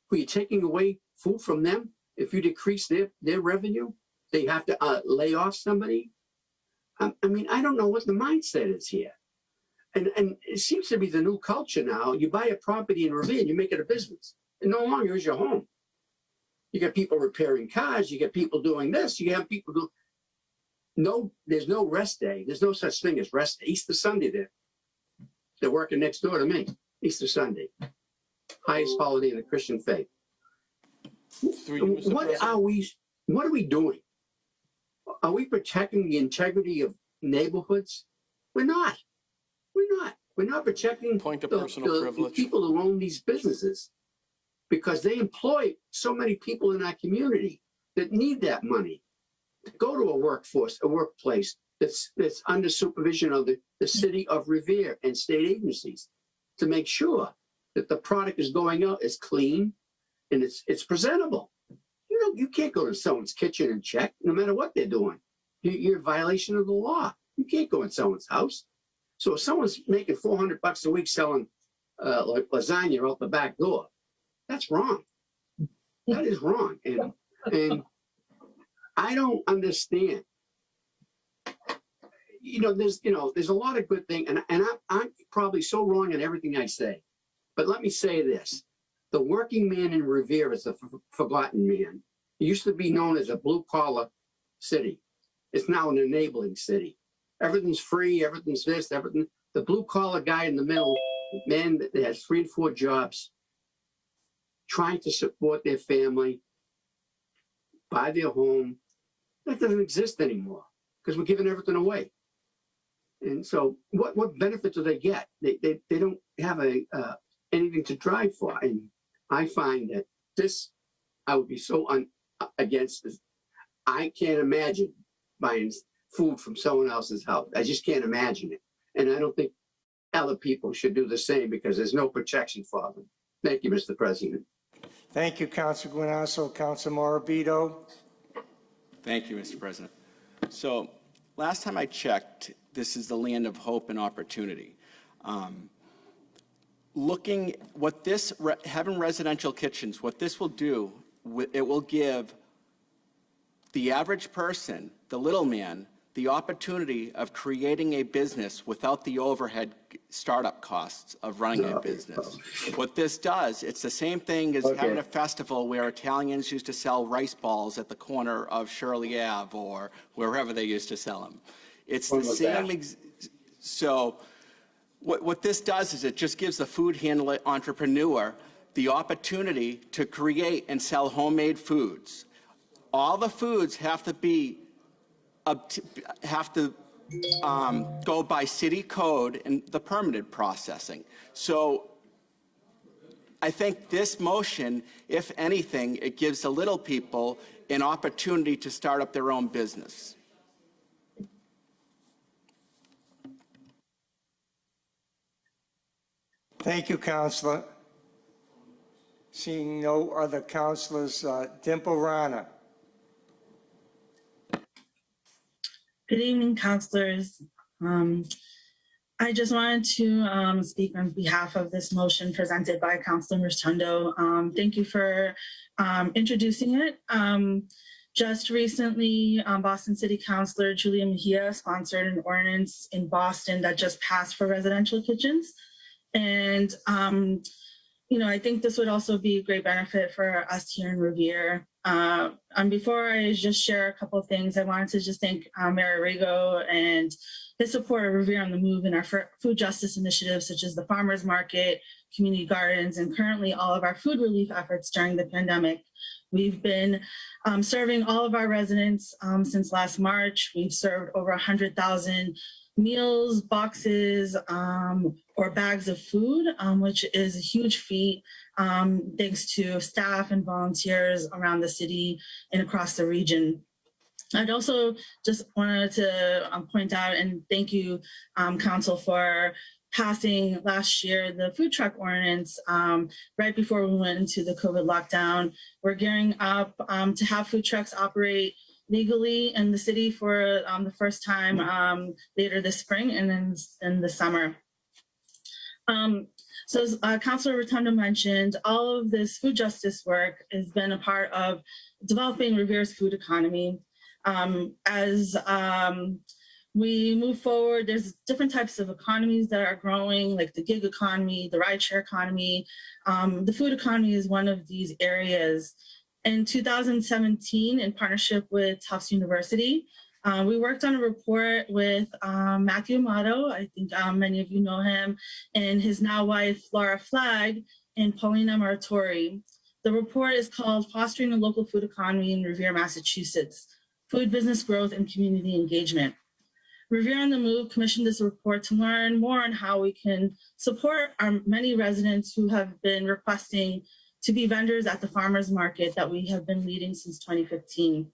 who you're taking away food from them. If you decrease their revenue, they have to lay off somebody. I mean, I don't know what the mindset is here. And it seems to be the new culture now. You buy a property in Revere, you make it a business. It no longer is your home. You got people repairing cars, you get people doing this, you have people do. No, there's no rest day. There's no such thing as rest day. Easter Sunday there. They're working next door to me. Easter Sunday. Highest holiday in the Christian faith. What are we doing? Are we protecting the integrity of neighborhoods? We're not. We're not protecting Point of personal the privilege. people who own these businesses, because they employ so many people in our community that need that money to go to a workplace that's under supervision of the city of Revere and state agencies to make sure that the product is going out is clean and it's presentable. You can't go to someone's kitchen and check, no matter what they're doing. You're in violation of the law. You can't go in someone's house. So if someone's making $400 a week selling like lasagna out the back door, that's wrong. That is wrong. And I don't understand. There's a lot of good things, and I'm probably so wrong in everything I say. But let me say this. The working man in Revere is a forgotten man. It used to be known as a blue-collar city. It's now an enabling city. Everything's free, everything's this, everything. The blue-collar guy in the middle, man that has 3 and 4 jobs, trying to support their family, buy their home, that doesn't exist anymore because we're giving everything away. And so what benefit do they get? They don't have anything to drive for. And I find that this, I would be so against this. I can't imagine buying food from someone else's house. I just can't imagine it. And I don't think other people should do the same because there's no protection for them. Thank you, Mr. President. Thank you, Councilor Guanasso. Councilor Morabito? Thank you, Mr. President. So last time I checked, this is the land of hope and opportunity. Having residential kitchens, what this will do, it will give the average person, the little man, the opportunity of creating a business without the overhead startup costs of running a business. What this does, it's the same thing as having a festival where Italians used to sell rice balls at the corner of Shirley Ave or wherever they used to sell them. It's the same. So what this does is it just gives the food handler entrepreneur the opportunity to create and sell homemade foods. All the foods have to go by city code and the permitted processing. So I think this motion, if anything, it gives the little people an opportunity to start up their own business. Thank you, Councilor. Seeing no other councilors, Dimple Rana. Good evening, counselors. I just wanted to speak on behalf of this motion presented by Councilor Rotundo. Thank you for introducing it. Just recently, Boston City Councilor Julia Mejia sponsored an ordinance in Boston that just passed for residential kitchens. And, I think this would also be a great benefit for us here in Revere. And before I just share a couple of things, I wanted to just thank Mayor Rego and his support of Revere on the Move in our food justice initiatives, such as the farmers market, community gardens, and currently all of our food relief efforts during the pandemic. We've been serving all of our residents since last March. We've served over 100,000 meals, boxes, or bags of food, which is a huge feat, thanks to staff and volunteers around the city and across the region. I'd also just wanted to point out and thank you, Council, for passing last year the food truck ordinance right before we went into the COVID lockdown. We're gearing up to have food trucks operate legally in the city for the first time later this spring and then in the summer. So as Councilor Rotundo mentioned, all of this food justice work has been a part of developing Revere's food economy. As we move forward, there's different types of economies that are growing, like the gig economy, the rideshare economy. The food economy is one of these areas. In 2017, in partnership with Tufts University, we worked on a report with Matthew Amato, I think many of you know him, and his now wife, Laura Flagg, and Paulina Maratori. The report is called Fostering a Local Food Economy in Revere, Massachusetts, Food Business Growth and Community Engagement. Revere on the Move commissioned this report to learn more on how we can support our many residents who have been requesting to be vendors at the farmers market that we have been leading since 2015.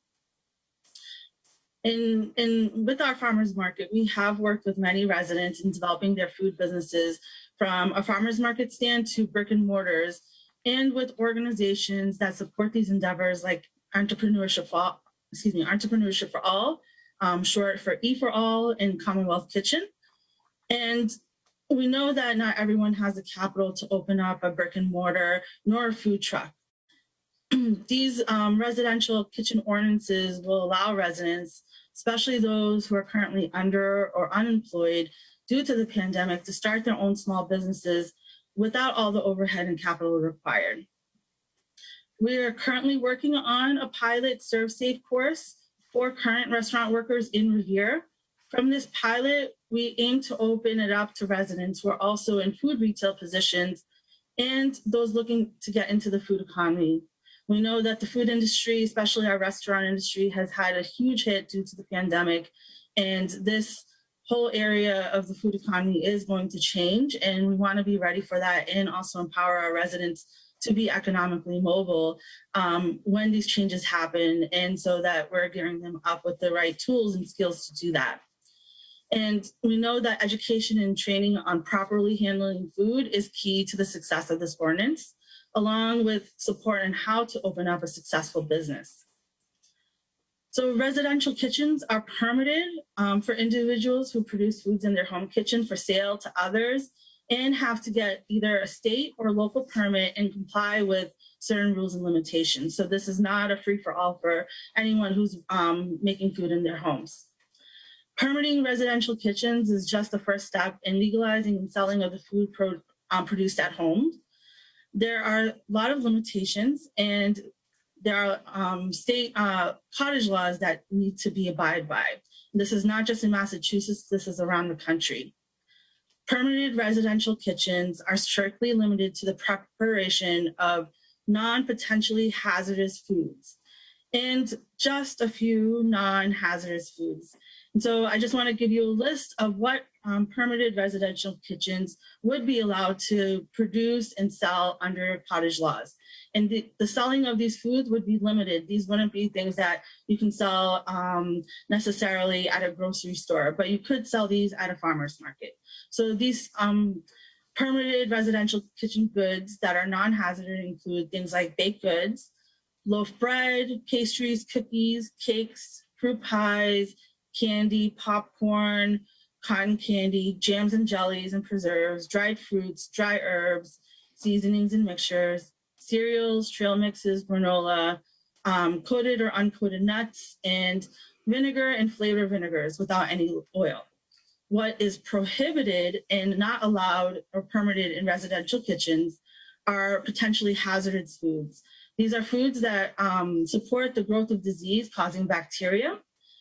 With our farmers market, we have worked with many residents in developing their food businesses from a farmers market stand to brick and mortars, and with organizations that support these endeavors like Entrepreneurship for All, short for E for All, and Commonwealth Kitchen. And we know that not everyone has the capital to open up a brick and mortar nor a food truck. These residential kitchen ordinances will allow residents, especially those who are currently under or unemployed due to the pandemic, to start their own small businesses without all the overhead and capital required. We are currently working on a pilot Serve Safe course for current restaurant workers in Revere. From this pilot, we aim to open it up to residents who are also in food retail positions and those looking to get into the food economy. We know that the food industry, especially our restaurant industry, has had a huge hit due to the pandemic, and this whole area of the food economy is going to change, and we want to be ready for that and also empower our residents to be economically mobile when these changes happen, and so that we're gearing them up with the right tools and skills to do that. And we know that education and training on properly handling food is key to the success of this ordinance, along with support on how to open up a successful business. So residential kitchens are permitted for individuals who produce foods in their home kitchen for sale to others and have to get either a state or local permit and comply with certain rules and limitations. So this is not a free-for-all for anyone who's making food in their homes. Permitting residential kitchens is just the first step in legalizing and selling of the food produced at home. There are a lot of limitations, and there are state cottage laws that need to be abided by. This is not just in Massachusetts, this is around the country. Permitted residential kitchens are strictly limited to the preparation of non-potentially hazardous foods and just a few non-hazardous foods. And so I just want to give you a list of what permitted residential kitchens would be allowed to produce and sell under cottage laws. And the selling of these foods would be limited. These wouldn't be things that you can sell necessarily at a grocery store, but you could sell these at a farmer's market. So these permitted residential kitchen goods that are non-hazardous include things like baked goods, loaf bread, pastries, cookies, cakes, fruit pies, candy, popcorn, cotton candy, jams and jellies and preserves, dried fruits, dry herbs, seasonings and mixtures, cereals, trail mixes, granola, coated or uncoated nuts, and vinegar and flavor vinegars without any oil. What is prohibited and not allowed or permitted in residential kitchens are potentially hazardous foods. These are foods that support the growth of disease causing bacteria.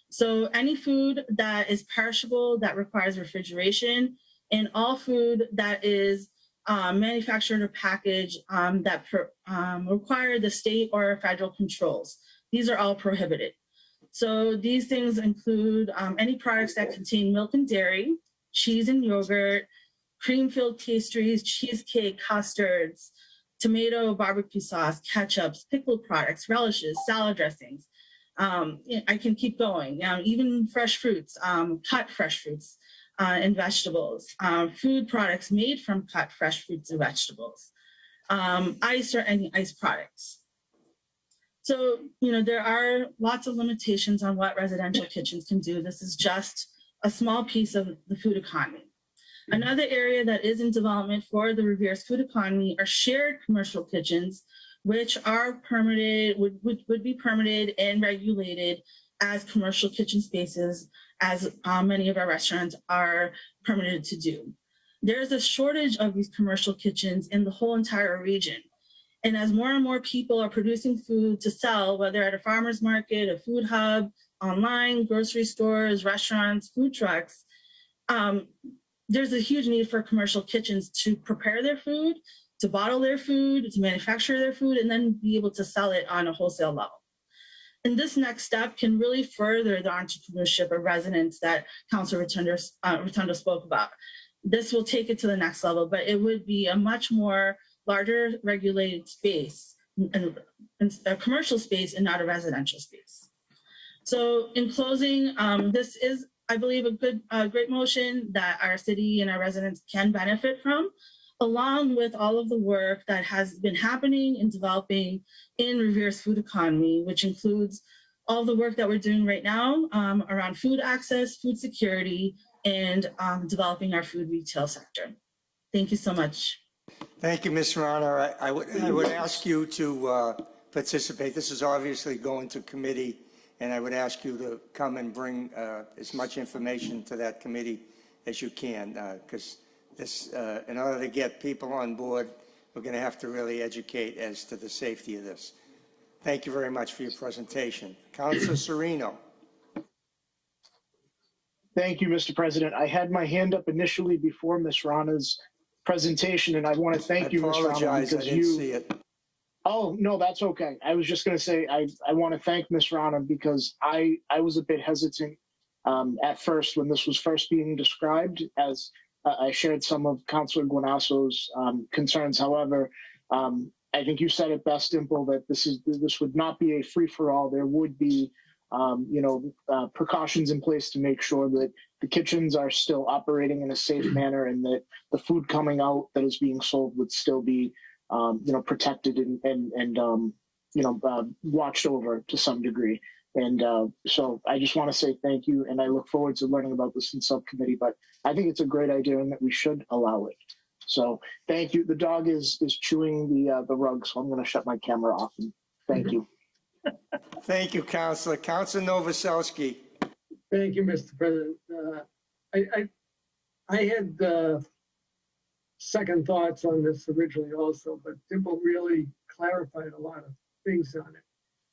So any food that is perishable, that requires refrigeration, and all food that is manufactured or packaged that require the state or federal controls. These are all prohibited. So these things include any products that contain milk and dairy, cheese and yogurt, cream-filled pastries, cheesecake, custards, tomato, barbecue sauce, ketchups, pickled products, relishes, salad dressings. I can keep going. Even fresh fruits, cut fresh fruits and vegetables, food products made from cut fresh fruits and vegetables, ice or any ice products. So, there are lots of limitations on what residential kitchens can do. This is just a small piece of the food economy. Another area that is in development for the Revere's food economy are shared commercial kitchens, which are permitted, would be permitted and regulated as commercial kitchen spaces, as many of our restaurants are permitted to do. There's a shortage of these commercial kitchens in the whole entire region. And as more and more people are producing food to sell, whether at a farmer's market, a food hub, online, grocery stores, restaurants, food trucks, there's a huge need for commercial kitchens to prepare their food, to bottle their food, to manufacture their food, and then be able to sell it on a wholesale level. And this next step can really further the entrepreneurship of residents that Councilor Rotundo spoke about. This will take it to the next level, but it would be a much more larger regulated space, and a commercial space and not a residential space. So in closing, this is, I believe, a great motion that our city and our residents can benefit from, along with all of the work that has been happening and developing in Revere's food economy, which includes all the work that we're doing right now around food access, food security, and developing our food retail sector. Thank you so much. Thank you, Ms. Rana. I would ask you to participate. This is obviously going to committee, and I would ask you to come and bring as much information to that committee as you can, because this, in order to get people on board, we're going to have to really educate as to the safety of this. Thank you very much for your presentation. Councilor Sereno. Thank you, Mr. President. I had my hand up initially before Ms. Rana's presentation, and I want to thank you, Ms. Rana, Apologize, I because didn't see it. Oh, no, that's okay. I was just going to say, I want to thank Ms. Rana because I was a bit hesitant at first when this was first being described, as I shared some of Councilor Guanasso's concerns. However, I think you said it best, Dimple, that this would not be a free-for-all. There would be precautions in place to make sure that the kitchens are still operating in a safe manner, and that the food coming out that is being sold would still be, protected and watched over to some degree. And so I just want to say thank you, and I look forward to learning about this in subcommittee. But I think it's a great idea, and that we should allow it. So thank you. The dog is chewing the rug, so I'm going to shut my camera off. And thank you. Thank you, Councilor. Councilor Novoselsky. Thank you, Mr. President. I had second thoughts on this originally also, but Dimple really clarified a lot of things on it.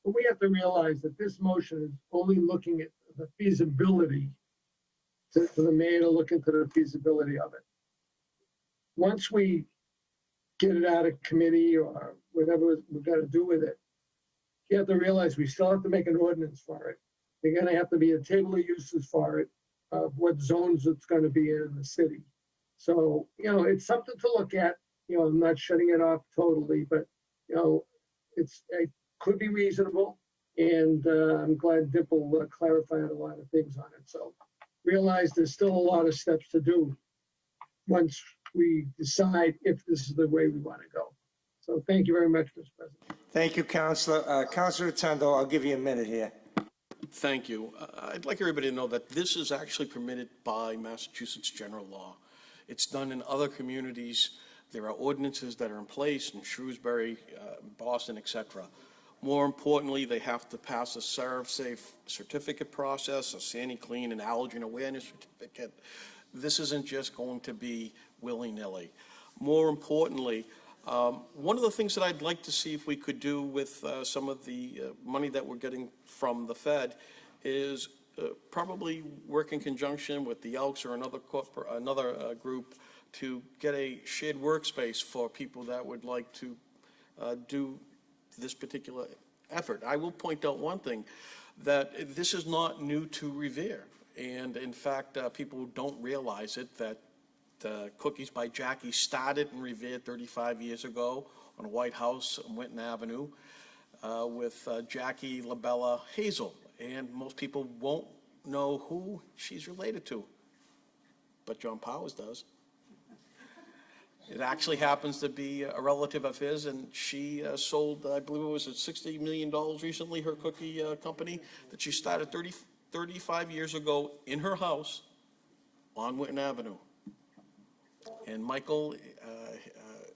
But we have to realize that this motion is only looking at the feasibility, for the mayor to look into the feasibility of it. Once we get it out of committee or whatever we've got to do with it, you have to realize we still have to make an ordinance for it. There's going to have to be a table of uses for it, of what zones it's going to be in the city. So, it's something to look at. I'm not shutting it off totally, but, it could be reasonable. And I'm glad Dimple clarified a lot of things on it. So realize there's still a lot of steps to do once we decide if this is the way we want to go. So thank you very much, Mr. President. Thank you, Councilor. Councilor Rotundo, I'll give you a minute here. Thank you. I'd like everybody to know that this is actually permitted by Massachusetts general law. It's done in other communities. There are ordinances that are in place in Shrewsbury, Boston, et cetera. More importantly, they have to pass a ServSafe certificate process, a Sani-Clean and allergen awareness certificate. This isn't just going to be willy-nilly. More importantly, one of the things that I'd like to see if we could do with some of the money that we're getting from the Fed is probably work in conjunction with the Elks or another group to get a shared workspace for people that would like to do this particular effort. I will point out one thing, that this is not new to Revere. And in fact, people don't realize it, that Cookies by Jackie started in Revere 35 years ago on White House on Winton Avenue with Jackie LaBella Hazel. And most people won't know who she's related to, but John Powers does. It actually happens to be a relative of his, and she sold, I believe it was at $60 million recently, her cookie company that she started 35 years ago in her house on Winton Avenue. And Michael,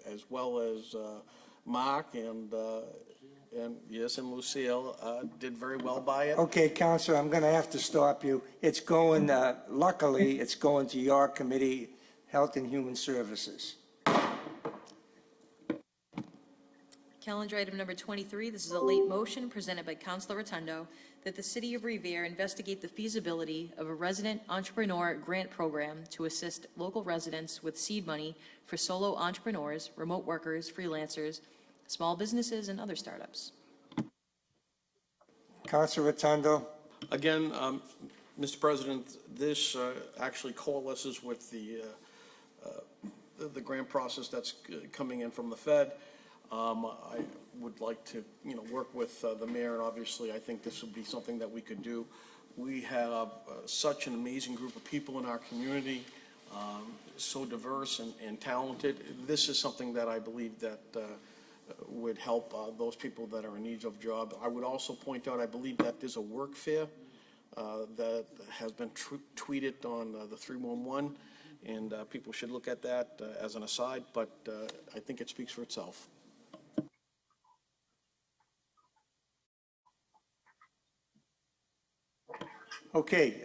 as well as Mark and Lucille, did very well by it. Okay, Counselor, I'm going to have to stop you. It's going, luckily, it's going to your committee, Health and Human Services. Calendar item number 23, this is a late motion presented by Councilor Rotundo that the City of Revere investigate the feasibility of a resident entrepreneur grant program to assist local residents with seed money for solo entrepreneurs, remote workers, freelancers, small businesses, and other startups. Counselor Rotundo. Again, Mr. President, this actually coalesces with the grant process that's coming in from the Fed. I would like to, work with the mayor, and obviously I think this would be something that we could do. We have such an amazing group of people in our community, so diverse and talented. This is something that I believe that would help those people that are in need of job. I would also point out, I believe that there's a work fair that has been tweeted on the 311, and people should look at that as an aside, but I think it speaks for itself. Okay,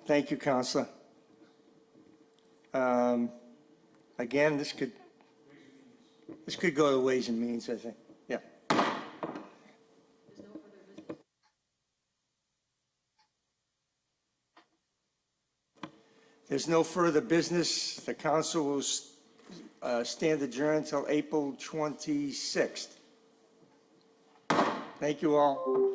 thank you, Counselor. Again, this could go to Ways and Means, I think. Yeah. There's no further business. The council will stand adjourned until April 26th. Thank you all.